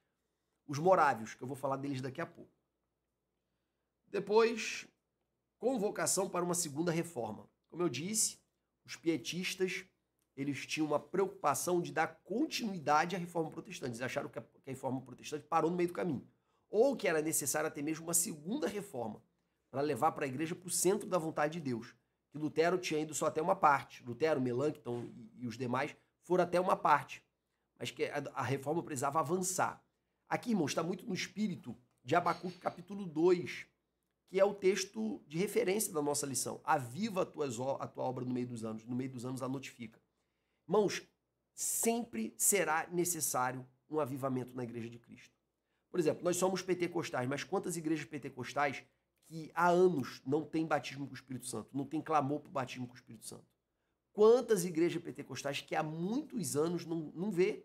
os morávios, que eu vou falar deles daqui a pouco. Depois, convocação para uma segunda reforma. Como eu disse, os pietistas eles tinham uma preocupação de dar continuidade à reforma protestante. Eles acharam que a reforma protestante parou no meio do caminho. Ou que era necessário até mesmo uma segunda reforma, para levar para a igreja para o centro da vontade de Deus. Que Lutero tinha ido só até uma parte. Lutero, Melanchthon e os demais foram até uma parte. Mas que a reforma precisava avançar. Aqui, irmãos, está muito no espírito de Abacuque capítulo 2, que é o texto de referência da nossa lição. Aviva a tua obra no meio dos anos a notifica. Irmãos, sempre será necessário um avivamento na igreja de Cristo. Por exemplo, nós somos pentecostais, mas quantas igrejas pentecostais que há anos não tem batismo com o Espírito Santo, não tem clamor para o batismo com o Espírito Santo? Quantas igrejas pentecostais que há muitos anos não vê?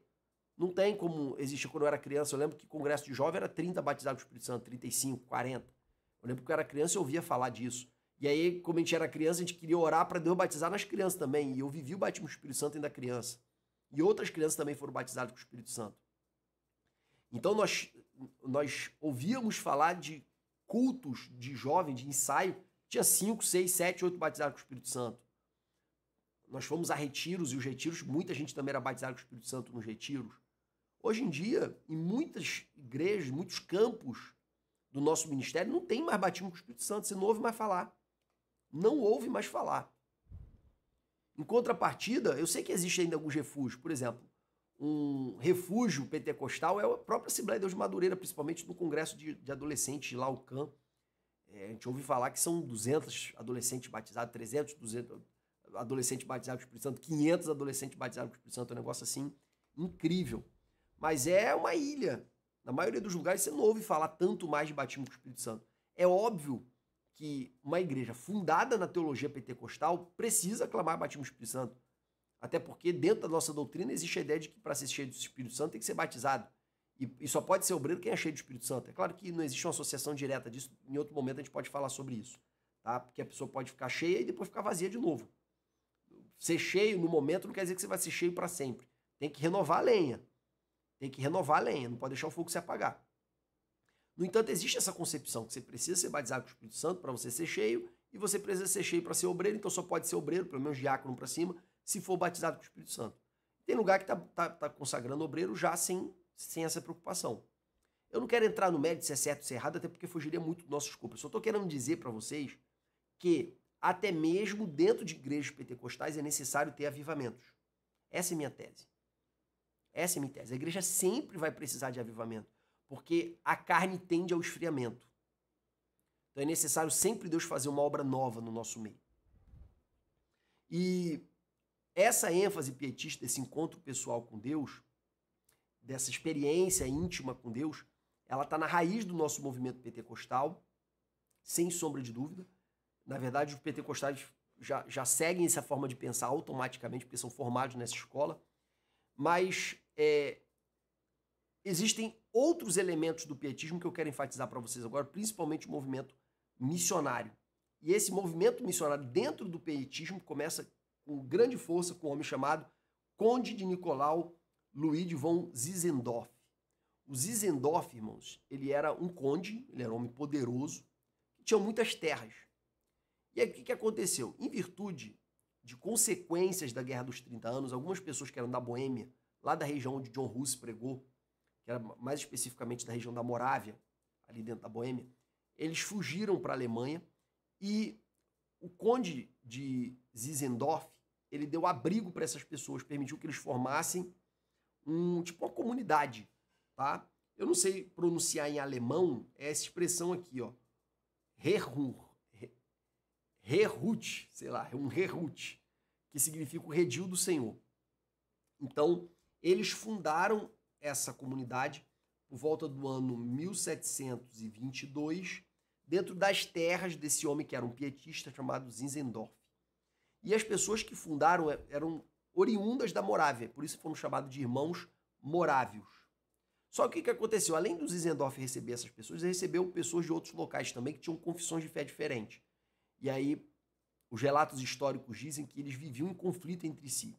Não tem como existia quando eu era criança. Eu lembro que congresso de jovem era 30 batizados com o Espírito Santo, 35, 40. Eu lembro que eu era criança e eu ouvia falar disso. E aí, como a gente era criança, a gente queria orar para Deus batizar nas crianças também. E eu vivi o batismo com o Espírito Santo ainda criança. E outras crianças também foram batizadas com o Espírito Santo. Então, nós ouvíamos falar de cultos de jovem, de ensaio, tinha 5, 6, 7, 8 batizados com o Espírito Santo. Nós fomos a retiros, e os retiros, muita gente também era batizada com o Espírito Santo nos retiros. Hoje em dia, em muitas igrejas, muitos campos do nosso ministério, não tem mais batismo com o Espírito Santo, você não ouve mais falar. Não ouve mais falar. Em contrapartida, eu sei que existe ainda alguns refúgios. Por exemplo, um refúgio pentecostal é a própria Assembleia de Deus de Madureira, principalmente no congresso de adolescentes lá, o CAN. A gente ouve falar que são 200 adolescentes batizados, 300, 200 adolescentes batizados com o Espírito Santo, 500 adolescentes batizados com o Espírito Santo, é um negócio assim incrível. Mas é uma ilha. Na maioria dos lugares você não ouve falar tanto mais de batismo com o Espírito Santo. É óbvio que uma igreja fundada na teologia pentecostal precisa clamar batismo com o Espírito Santo. Até porque dentro da nossa doutrina existe a ideia de que para ser cheio do Espírito Santo tem que ser batizado. E só pode ser obreiro quem é cheio do Espírito Santo. É claro que não existe uma associação direta disso. Em outro momento a gente pode falar sobre isso. Tá? Porque a pessoa pode ficar cheia e depois ficar vazia de novo. Ser cheio no momento não quer dizer que você vai ser cheio para sempre. Tem que renovar a lenha. Tem que renovar a lenha. Não pode deixar o fogo se apagar. No entanto, existe essa concepção que você precisa ser batizado com o Espírito Santo para você ser cheio e você precisa ser cheio para ser obreiro, então só pode ser obreiro, pelo menos diácono para cima, se for batizado com o Espírito Santo. Tem lugar que tá consagrando obreiro já sem essa preocupação. Eu não quero entrar no mérito se é certo ou se é errado, até porque fugiria muito do nosso escopo. Eu só estou querendo dizer para vocês que até mesmo dentro de igrejas pentecostais é necessário ter avivamentos. Essa é minha tese. Essa é minha tese. A igreja sempre vai precisar de avivamento, porque a carne tende ao esfriamento. Então é necessário sempre Deus fazer uma obra nova no nosso meio. E essa ênfase pietista, desse encontro pessoal com Deus, dessa experiência íntima com Deus, ela está na raiz do nosso movimento pentecostal, sem sombra de dúvida. Na verdade, os pentecostais já seguem essa forma de pensar automaticamente, porque são formados nessa escola. Mas existem outros elementos do pietismo que eu quero enfatizar para vocês agora, principalmente o movimento missionário. E esse movimento missionário dentro do pietismo começa com grande força com um homem chamado Conde de Nicolau Louis de von Zinzendorf. O Zinzendorf, irmãos, ele era um conde, ele era um homem poderoso, que tinha muitas terras. E aí o que aconteceu? Em virtude de consequências da Guerra dos 30 Anos, algumas pessoas que eram da Boêmia, lá da região onde John Hus pregou, que era mais especificamente da região da Morávia, ali dentro da Boêmia, eles fugiram para a Alemanha e o conde de Zinzendorf, ele deu abrigo para essas pessoas, permitiu que eles formassem uma comunidade, tá? Eu não sei pronunciar em alemão essa expressão aqui, ó. Herhut, sei lá, um Herhut, que significa o redil do Senhor. Então, eles fundaram essa comunidade por volta do ano 1722, dentro das terras desse homem que era um pietista chamado Zinzendorf. E as pessoas que fundaram eram oriundas da Morávia, por isso foram chamados de irmãos morávios. Só que o que aconteceu? Além do Zinzendorf receber essas pessoas, ele recebeu pessoas de outros locais também que tinham confissões de fé diferentes. E aí, os relatos históricos dizem que eles viviam em conflito entre si.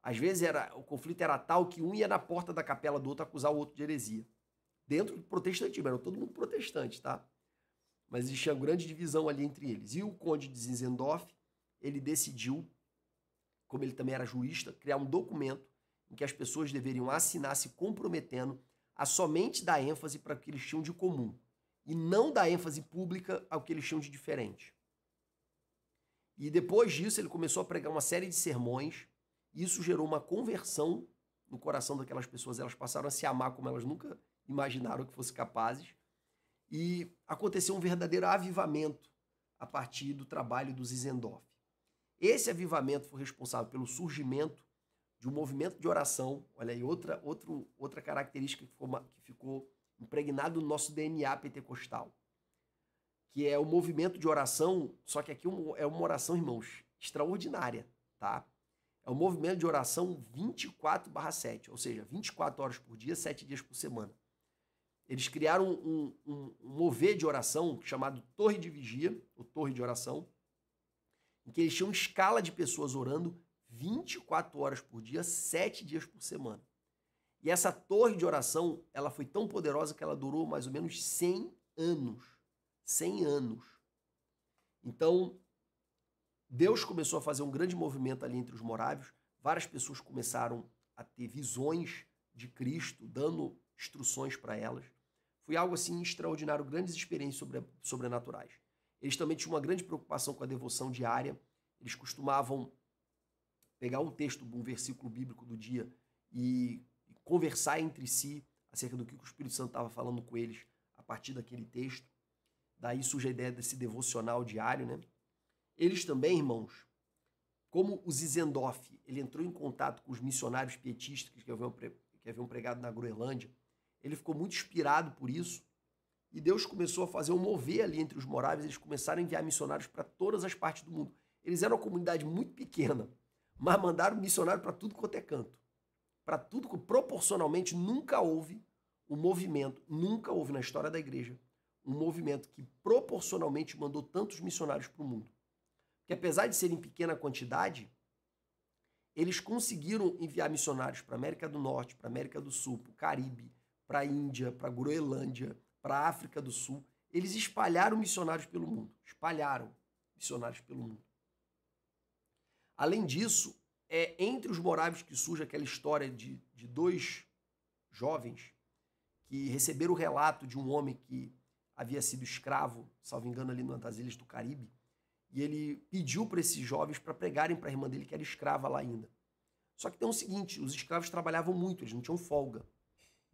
Às vezes o conflito era tal que um ia na porta da capela do outro acusar o outro de heresia. Dentro do protestantismo, era todo mundo protestante, tá? Mas existia uma grande divisão ali entre eles. E o conde de Zinzendorf, ele decidiu, como ele também era juísta, criar um documento em que as pessoas deveriam assinar se comprometendo a somente dar ênfase para o que eles tinham de comum e não dar ênfase pública ao que eles tinham de diferente. E depois disso ele começou a pregar uma série de sermões e isso gerou uma conversão no coração daquelas pessoas. Elas passaram a se amar como elas nunca imaginaram que fossem capazes e aconteceu um verdadeiro avivamento a partir do trabalho do Zinzendorf. Esse avivamento foi responsável pelo surgimento de um movimento de oração, olha aí, outra característica que ficou impregnado no nosso DNA pentecostal, que é o movimento de oração, só que aqui é uma oração, irmãos, extraordinária, tá? É um movimento de oração 24/7, ou seja, 24 horas por dia, 7 dias por semana. Eles criaram um mover de oração chamado Torre de Vigia, ou Torre de Oração, em que eles tinham escala de pessoas orando 24 horas por dia, 7 dias por semana. E essa torre de oração, ela foi tão poderosa que ela durou mais ou menos 100 anos. 100 anos. Então, Deus começou a fazer um grande movimento ali entre os morávios. Várias pessoas começaram a ter visões de Cristo, dando instruções para elas. Foi algo assim extraordinário, grandes experiências sobrenaturais. Eles também tinham uma grande preocupação com a devoção diária. Eles costumavam pegar um texto, um versículo bíblico do dia e conversar entre si acerca do que o Espírito Santo estava falando com eles a partir daquele texto. Daí surge a ideia desse devocional diário, né? Eles também, irmãos, como o Zinzendorf, ele entrou em contato com os missionários pietistas que haviam pregado na Groenlândia, ele ficou muito inspirado por isso e Deus começou a fazer um mover ali entre os moráveis, eles começaram a enviar missionários para todas as partes do mundo. Eles eram uma comunidade muito pequena, mas mandaram missionário para tudo quanto é canto. Para tudo, proporcionalmente, nunca houve um movimento, nunca houve na história da igreja um movimento que proporcionalmente mandou tantos missionários para o mundo. Que apesar de serem em pequena quantidade, eles conseguiram enviar missionários para a América do Norte, para a América do Sul, para o Caribe, para a Índia, para a Groenlândia, para a África do Sul. Eles espalharam missionários pelo mundo. Espalharam missionários pelo mundo. Além disso, entre os morávios que surge aquela história de dois jovens que receberam o relato de um homem que havia sido escravo, salvo engano, ali numa das ilhas do Caribe, e ele pediu para esses jovens para pregarem para a irmã dele, que era escrava lá ainda. Só que tem o seguinte, os escravos trabalhavam muito, eles não tinham folga.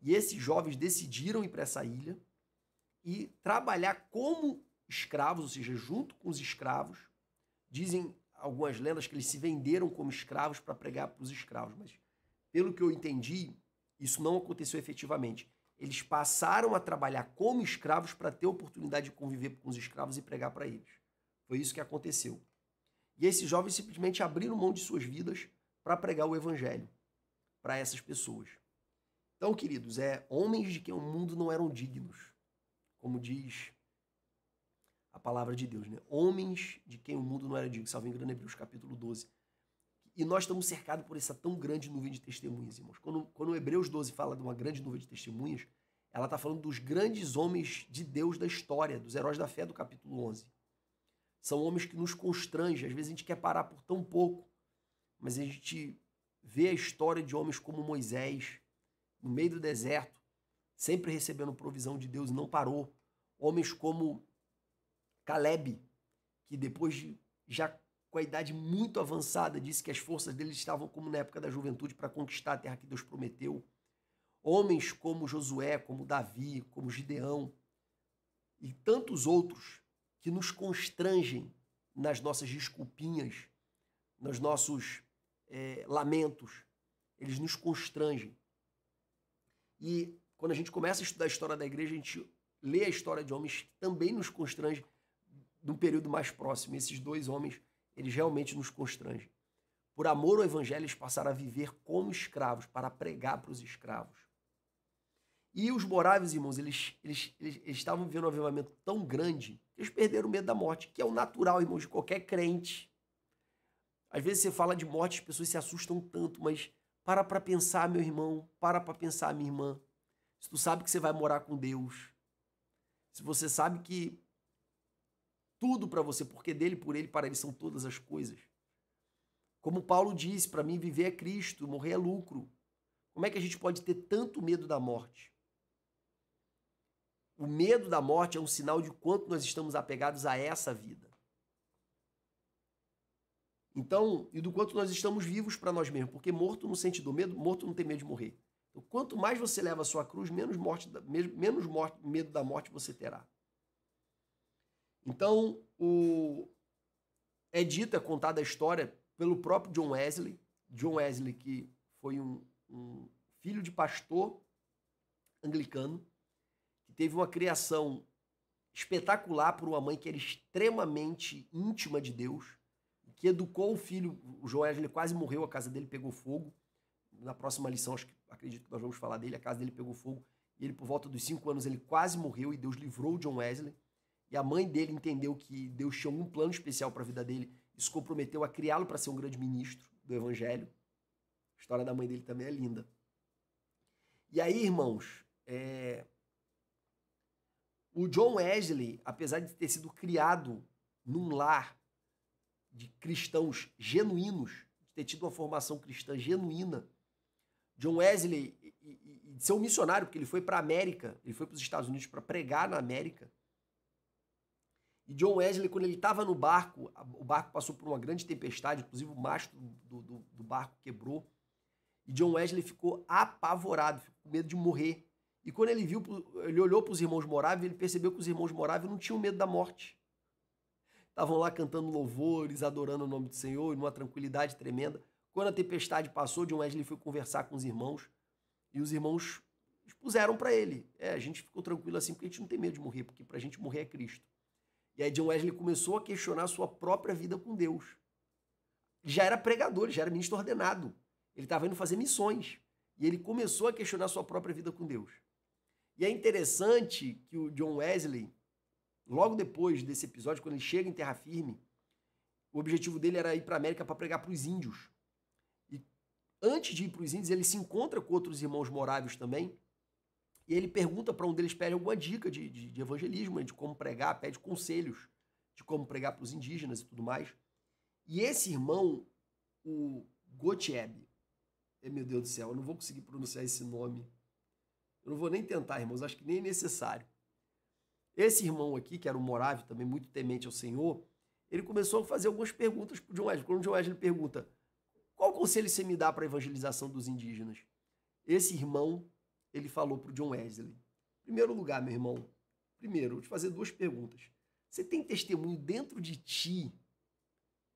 E esses jovens decidiram ir para essa ilha e trabalhar como escravos, ou seja, junto com os escravos. Dizem algumas lendas que eles se venderam como escravos para pregar para os escravos, mas pelo que eu entendi, isso não aconteceu efetivamente. Eles passaram a trabalhar como escravos para ter a oportunidade de conviver com os escravos e pregar para eles. Foi isso que aconteceu. E esses jovens simplesmente abriram mão de suas vidas para pregar o evangelho para essas pessoas. Então, queridos, homens de quem o mundo não eram dignos, como diz a palavra de Deus, né? Homens de quem o mundo não era digno, salvo engano, Hebreus capítulo 12. E nós estamos cercados por essa tão grande nuvem de testemunhas, irmãos. Quando o Hebreus 12 fala de uma grande nuvem de testemunhas, ela está falando dos grandes homens de Deus da história, dos heróis da fé do capítulo 11. São homens que nos constrangem. Às vezes a gente quer parar por tão pouco, mas a gente vê a história de homens como Moisés, no meio do deserto, sempre recebendo provisão de Deus e não parou. Homens como Caleb, que depois de já com a idade muito avançada, disse que as forças dele estavam como na época da juventude para conquistar a terra que Deus prometeu. Homens como Josué, como Davi, como Gideão e tantos outros que nos constrangem nas nossas desculpinhas, nos nossos lamentos. Eles nos constrangem. E quando a gente começa a estudar a história da igreja, a gente lê a história de homens que também nos constrangem num período mais próximo. Esses dois homens, eles realmente nos constrangem. Por amor ao evangelho, eles passaram a viver como escravos, para pregar para os escravos. E os moráveis, irmãos, eles estavam vivendo um avivamento tão grande que eles perderam o medo da morte, que é o natural, irmãos, de qualquer crente. Às vezes você fala de morte, as pessoas se assustam tanto, mas para pensar, meu irmão, para pensar, minha irmã. Se tu sabe que você vai morar com Deus, se você sabe que tudo para você, porque dele, por ele, para ele são todas as coisas. Como Paulo disse, para mim viver é Cristo, morrer é lucro. Como é que a gente pode ter tanto medo da morte? O medo da morte é um sinal de quanto nós estamos apegados a essa vida. Então, e do quanto nós estamos vivos para nós mesmos, porque morto não sente dor, morto não tem medo de morrer. Então, quanto mais você leva a sua cruz, menos medo da morte você terá. Então, é contada a história pelo próprio John Wesley, que foi um filho de pastor anglicano, que teve uma criação espetacular por uma mãe que era extremamente íntima de Deus, que educou o filho. O John Wesley quase morreu, a casa dele pegou fogo. Na próxima lição, acredito que nós vamos falar dele, a casa dele pegou fogo, e ele, por volta dos 5 anos, ele quase morreu, e Deus livrou o John Wesley. E a mãe dele entendeu que Deus tinha um plano especial para a vida dele, e se comprometeu a criá-lo para ser um grande ministro do evangelho. A história da mãe dele também é linda. E aí, irmãos, o John Wesley, apesar de ter sido criado num lar de cristãos genuínos, de ter tido uma formação cristã genuína, John Wesley, e de ser um missionário, porque ele foi para a América, ele foi para os Estados Unidos para pregar na América. E John Wesley, quando ele estava no barco, o barco passou por uma grande tempestade, inclusive o mastro do barco quebrou, e John Wesley ficou apavorado, ficou com medo de morrer. E quando ele olhou para os irmãos moráveis, ele percebeu que os irmãos moráveis não tinham medo da morte. Estavam lá cantando louvores, adorando o nome do Senhor, numa tranquilidade tremenda. Quando a tempestade passou, John Wesley foi conversar com os irmãos, e os irmãos expuseram para ele. A gente ficou tranquilo assim porque a gente não tem medo de morrer, porque para a gente morrer é Cristo. E aí John Wesley começou a questionar a sua própria vida com Deus. Ele já era pregador, ele já era ministro ordenado. Ele estava indo fazer missões. E ele começou a questionar a sua própria vida com Deus. E é interessante que o John Wesley, logo depois desse episódio, quando ele chega em terra firme, o objetivo dele era ir para a América para pregar para os índios. E antes de ir para os índios, ele se encontra com outros irmãos moráveis também, e ele pergunta para um deles, pede alguma dica de evangelismo, de como pregar, pede conselhos de como pregar para os indígenas e tudo mais. E esse irmão, o Gottlieb, meu Deus do céu, eu não vou conseguir pronunciar esse nome. Eu não vou nem tentar, irmãos, acho que nem é necessário. Esse irmão aqui, que era um morávio também muito temente ao Senhor, ele começou a fazer algumas perguntas para o John Wesley. Quando o John Wesley pergunta, qual conselho você me dá para a evangelização dos indígenas? Esse irmão, ele falou para o John Wesley, em primeiro lugar, meu irmão, primeiro, eu vou te fazer 2 perguntas. Você tem testemunho dentro de ti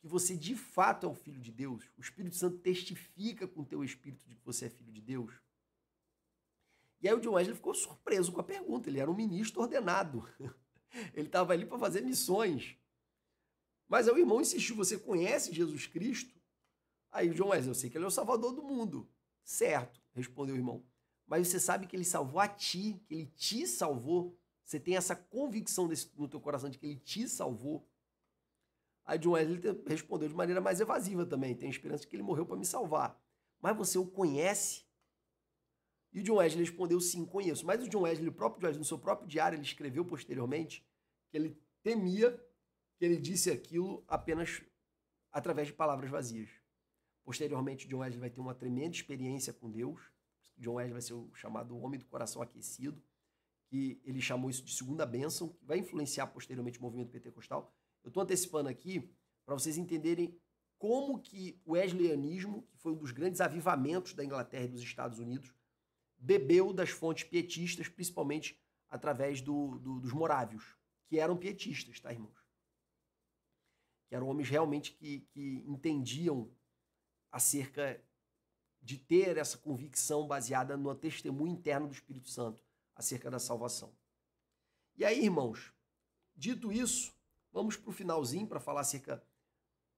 que você de fato é o filho de Deus? O Espírito Santo testifica com o teu espírito de que você é filho de Deus? E aí o John Wesley ficou surpreso com a pergunta. Ele era um ministro ordenado. Ele estava ali para fazer missões. Mas aí o irmão insistiu, você conhece Jesus Cristo? Aí o John Wesley, eu sei que ele é o salvador do mundo. Certo, respondeu o irmão. Mas você sabe que ele salvou a ti, que ele te salvou? Você tem essa convicção no teu coração de que ele te salvou? Aí John Wesley respondeu de maneira mais evasiva também. Tenho esperança de que ele morreu para me salvar. Mas você o conhece? E o John Wesley respondeu, sim, conheço. Mas o John Wesley, o próprio John Wesley, no seu próprio diário, ele escreveu posteriormente que ele temia que ele disse aquilo apenas através de palavras vazias. Posteriormente, John Wesley vai ter uma tremenda experiência com Deus. John Wesley vai ser o chamado homem do coração aquecido, que ele chamou isso de segunda bênção, que vai influenciar posteriormente o movimento pentecostal. Eu estou antecipando aqui para vocês entenderem como que o wesleyanismo, que foi um dos grandes avivamentos da Inglaterra e dos Estados Unidos, bebeu das fontes pietistas, principalmente através dos morávios, que eram pietistas, tá, irmãos? Que eram homens realmente que entendiam acerca de ter essa convicção baseada no testemunho interno do Espírito Santo acerca da salvação. E aí, irmãos, dito isso, vamos para o finalzinho para falar acerca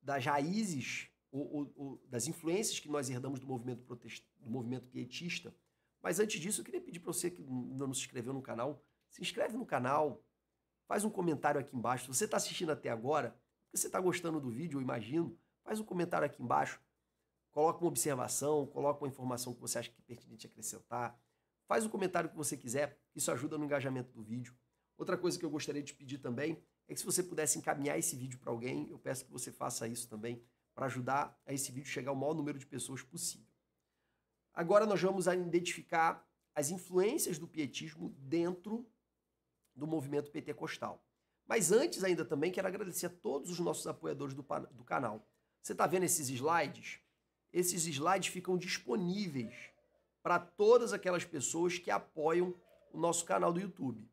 das raízes ou das influências que nós herdamos do movimento pietista. Mas antes disso, eu queria pedir para você que ainda não se inscreveu no canal, se inscreve no canal, faz um comentário aqui embaixo. Se você está assistindo até agora, porque você está gostando do vídeo, eu imagino, faz um comentário aqui embaixo, coloca uma observação, coloca uma informação que você acha que é pertinente acrescentar, faz o comentário que você quiser, isso ajuda no engajamento do vídeo. Outra coisa que eu gostaria de pedir também é que se você pudesse encaminhar esse vídeo para alguém, eu peço que você faça isso também, para ajudar a esse vídeo chegar ao maior número de pessoas possível. Agora nós vamos identificar as influências do pietismo dentro do movimento pentecostal. Mas antes ainda também quero agradecer a todos os nossos apoiadores do canal. Você está vendo esses slides? Esses slides ficam disponíveis para todas aquelas pessoas que apoiam o nosso canal do YouTube.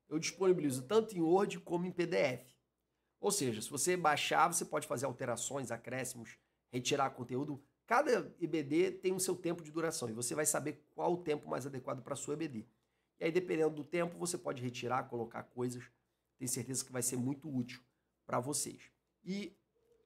Eu disponibilizo tanto em Word como em PDF. Ou seja, se você baixar, você pode fazer alterações, acréscimos, retirar conteúdo. Cada EBD tem o seu tempo de duração e você vai saber qual o tempo mais adequado para a sua EBD. E aí, dependendo do tempo, você pode retirar, colocar coisas. Tenho certeza que vai ser muito útil para vocês. E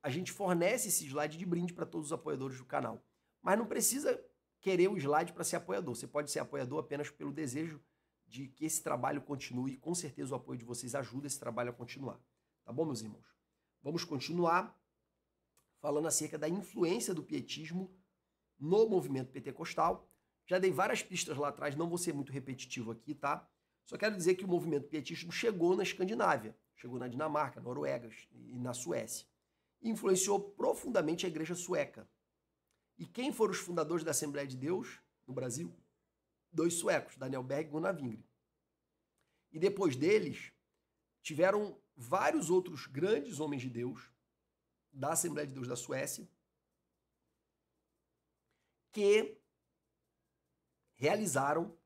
a gente fornece esse slide de brinde para todos os apoiadores do canal. Mas não precisa querer o slide para ser apoiador. Você pode ser apoiador apenas pelo desejo de que esse trabalho continue. E com certeza o apoio de vocês ajuda esse trabalho a continuar. Tá bom, meus irmãos? Vamos continuar falando acerca da influência do pietismo no movimento pentecostal. Já dei várias pistas lá atrás, não vou ser muito repetitivo aqui, tá? Só quero dizer que o movimento pietismo chegou na Escandinávia, chegou na Dinamarca, Noruega e na Suécia. E influenciou profundamente a igreja sueca. E quem foram os fundadores da Assembleia de Deus no Brasil? 2 suecos, Daniel Berg e Gunnar Wingren. E depois deles, tiveram vários outros grandes homens de Deus da Assembleia de Deus da Suécia que realizaram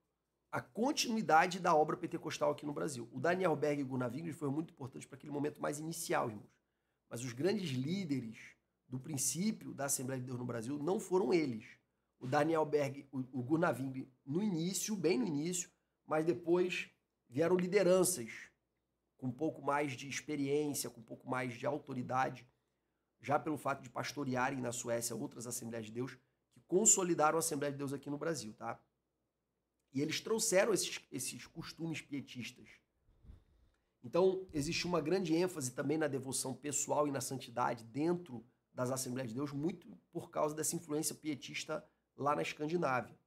a continuidade da obra pentecostal aqui no Brasil. O Daniel Berg e o Gunnar Wingren foram muito importantes para aquele momento mais inicial, irmãos. Mas os grandes líderes do princípio da Assembleia de Deus no Brasil não foram eles. O Daniel Berg, o Gunnar Wingren no início, bem no início, mas depois vieram lideranças com um pouco mais de experiência, com um pouco mais de autoridade, já pelo fato de pastorearem na Suécia outras Assembleias de Deus, que consolidaram a Assembleia de Deus aqui no Brasil, tá? E eles trouxeram esses costumes pietistas. Então, existe uma grande ênfase também na devoção pessoal e na santidade dentro das Assembleias de Deus, muito por causa dessa influência pietista lá na Escandinávia.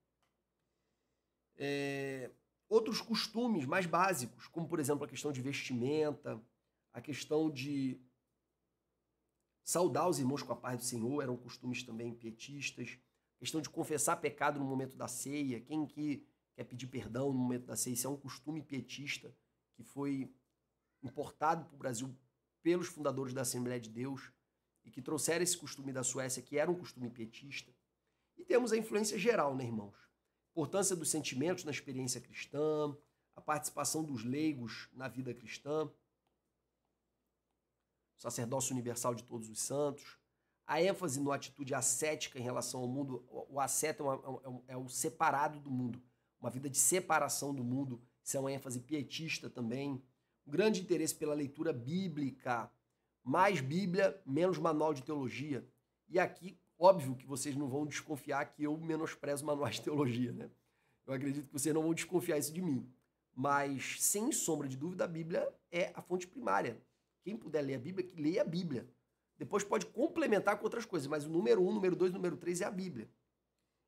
Outros costumes mais básicos, como, por exemplo, a questão de vestimenta, a questão de saudar os irmãos com a paz do Senhor, eram costumes também pietistas. A questão de confessar pecado no momento da ceia, quem que quer pedir perdão no momento da ceia, isso é um costume pietista que foi importado para o Brasil pelos fundadores da Assembleia de Deus e que trouxeram esse costume da Suécia, que era um costume pietista. E temos a influência geral, né, irmãos? Importância dos sentimentos na experiência cristã, a participação dos leigos na vida cristã, o sacerdócio universal de todos os santos, a ênfase na atitude ascética em relação ao mundo. O asceta é o separado do mundo, uma vida de separação do mundo, isso é uma ênfase pietista também. Um grande interesse pela leitura bíblica, mais Bíblia, menos manual de teologia. E aqui, óbvio que vocês não vão desconfiar que eu menosprezo manuais de teologia, né? Eu acredito que vocês não vão desconfiar isso de mim. Mas, sem sombra de dúvida, a Bíblia é a fonte primária. Quem puder ler a Bíblia, que leia a Bíblia. Depois pode complementar com outras coisas, mas o número 1, número 2, número 3 é a Bíblia.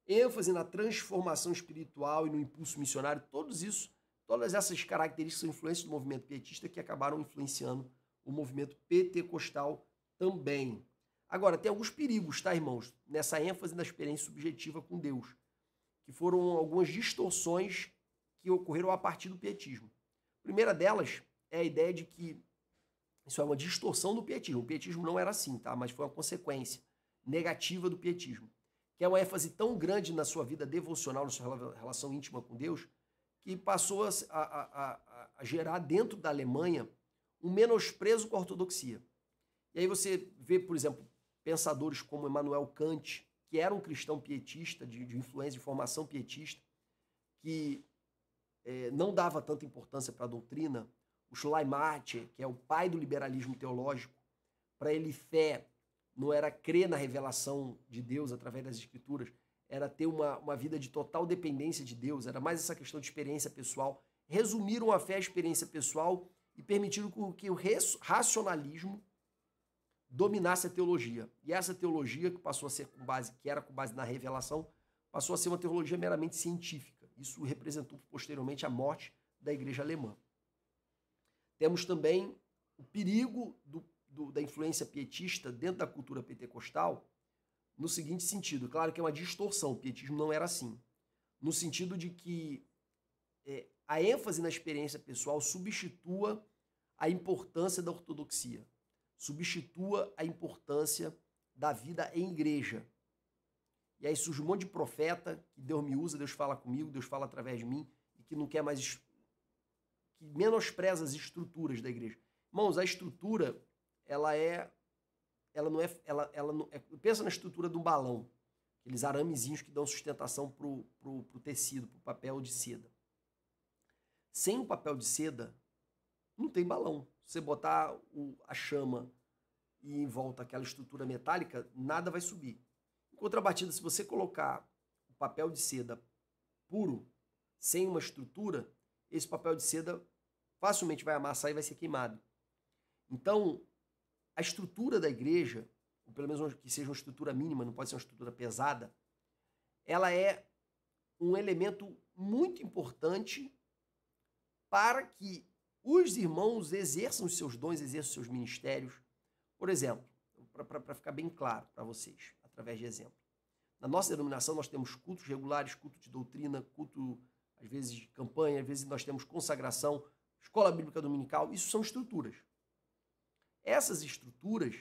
ênfase na transformação espiritual e no impulso missionário, todas essas características são influências do movimento pietista que acabaram influenciando o movimento pentecostal também. Agora, tem alguns perigos, tá, irmãos? Nessa ênfase na experiência subjetiva com Deus, que foram algumas distorções que ocorreram a partir do pietismo. A primeira delas é a ideia de que Isso é uma distorção do pietismo. O pietismo não era assim, tá? Mas foi uma consequência negativa do pietismo. Que é uma ênfase tão grande na sua vida devocional, na sua relação íntima com Deus, que passou a gerar dentro da Alemanha um menosprezo com a ortodoxia. E aí você vê, por exemplo, pensadores como Immanuel Kant, que era um cristão pietista, de influência, de formação pietista, que não dava tanta importância para a doutrina. O Schleiermacher, que é o pai do liberalismo teológico, para ele fé não era crer na revelação de Deus através das escrituras, era ter uma vida de total dependência de Deus, era mais essa questão de experiência pessoal. Resumiram a fé à experiência pessoal e permitiram que o racionalismo dominasse a teologia. E essa teologia, que passou a ser que era com base na revelação, passou a ser uma teologia meramente científica. Isso representou posteriormente a morte da igreja alemã. Temos também o perigo da influência pietista dentro da cultura pentecostal, no seguinte sentido: claro que é uma distorção, o pietismo não era assim, no sentido de que a ênfase na experiência pessoal substitua a importância da ortodoxia, substitua a importância da vida em igreja. E aí surge um monte de profeta, que Deus me usa, Deus fala comigo, Deus fala através de mim, e que não quer mais, que menospreza as estruturas da igreja. Irmãos, a estrutura, pensa na estrutura de um balão, aqueles aramezinhos que dão sustentação pro tecido, pro papel de seda. Sem o papel de seda, não tem balão. Se você botar a chama e em volta aquela estrutura metálica, nada vai subir. Em contrapartida, se você colocar o papel de seda puro, sem uma estrutura, esse papel de seda facilmente vai amassar e vai ser queimado. Então, a estrutura da igreja, ou pelo menos que seja uma estrutura mínima, não pode ser uma estrutura pesada, ela é um elemento muito importante para que os irmãos exerçam os seus dons, exerçam os seus ministérios. Por exemplo, para ficar bem claro para vocês, através de exemplo. Na nossa denominação, nós temos cultos regulares, culto de doutrina, culto, às vezes, de campanha, às vezes nós temos consagração, escola bíblica dominical. Isso são estruturas. Essas estruturas,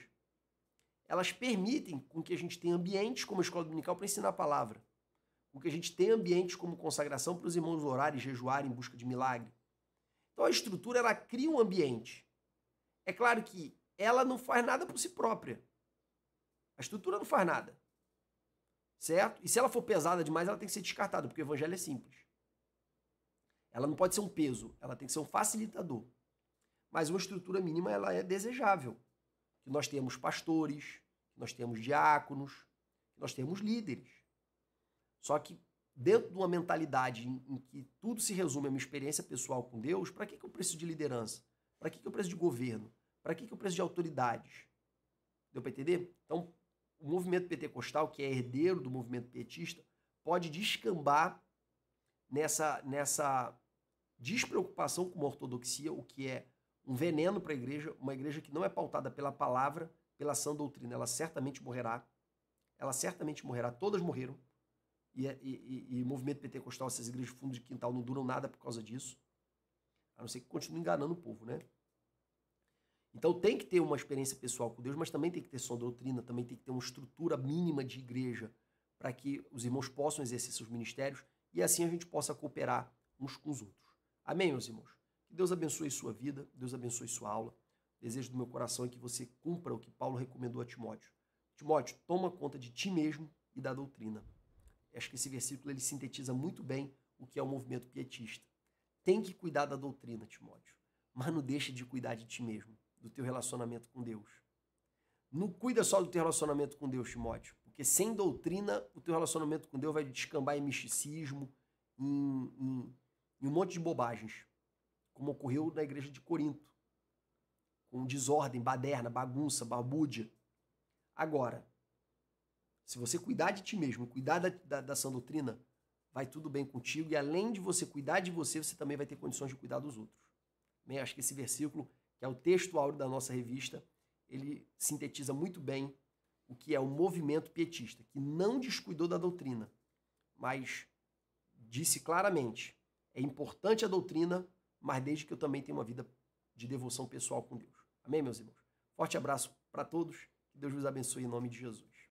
elas permitem com que a gente tenha ambientes como a escola dominical para ensinar a palavra, com que a gente tenha ambientes como consagração para os irmãos orarem e jejuarem em busca de milagre. Então a estrutura, ela cria um ambiente. É claro que ela não faz nada por si própria. A estrutura não faz nada. Certo? E se ela for pesada demais, ela tem que ser descartada, porque o evangelho é simples. Ela não pode ser um peso, ela tem que ser um facilitador. Mas uma estrutura mínima, ela é desejável. Que nós temos pastores, que nós temos diáconos, que nós temos líderes. Só que dentro de uma mentalidade em que tudo se resume a uma experiência pessoal com Deus, para que eu preciso de liderança? Para que eu preciso de governo? Para que eu preciso de autoridades? Deu para entender? Então, o movimento pentecostal, que é herdeiro do movimento pietista, pode descambar nessa despreocupação com a ortodoxia, o que é um veneno para a igreja, uma igreja que não é pautada pela palavra, pela sã doutrina. Ela certamente morrerá. Ela certamente morrerá. Todas morreram. E o movimento pentecostal, essas igrejas de fundo de quintal não duram nada por causa disso. A não ser que continue enganando o povo, né? Então tem que ter uma experiência pessoal com Deus, mas também tem que ter sã doutrina, também tem que ter uma estrutura mínima de igreja para que os irmãos possam exercer seus ministérios e assim a gente possa cooperar uns com os outros. Amém, meus irmãos? Que Deus abençoe sua vida, Deus abençoe sua aula. Desejo do meu coração é que você cumpra o que Paulo recomendou a Timóteo. Timóteo, toma conta de ti mesmo e da doutrina. Acho que esse versículo ele sintetiza muito bem o que é o movimento pietista. Tem que cuidar da doutrina, Timóteo, mas não deixe de cuidar de ti mesmo, do teu relacionamento com Deus. Não cuida só do teu relacionamento com Deus, Timóteo, porque sem doutrina o teu relacionamento com Deus vai descambar em misticismo, em um monte de bobagens, como ocorreu na igreja de Corinto, com desordem, baderna, bagunça, balbúrdia. Agora, se você cuidar de ti mesmo, cuidar da sã doutrina, vai tudo bem contigo e além de você cuidar de você, você também vai ter condições de cuidar dos outros. Bem, acho que esse versículo, que é o texto áureo da nossa revista, ele sintetiza muito bem o que é o movimento pietista, que não descuidou da doutrina, mas disse claramente, é importante a doutrina, mas desde que eu também tenha uma vida de devoção pessoal com Deus. Amém, meus irmãos? Forte abraço para todos. Que Deus vos abençoe em nome de Jesus.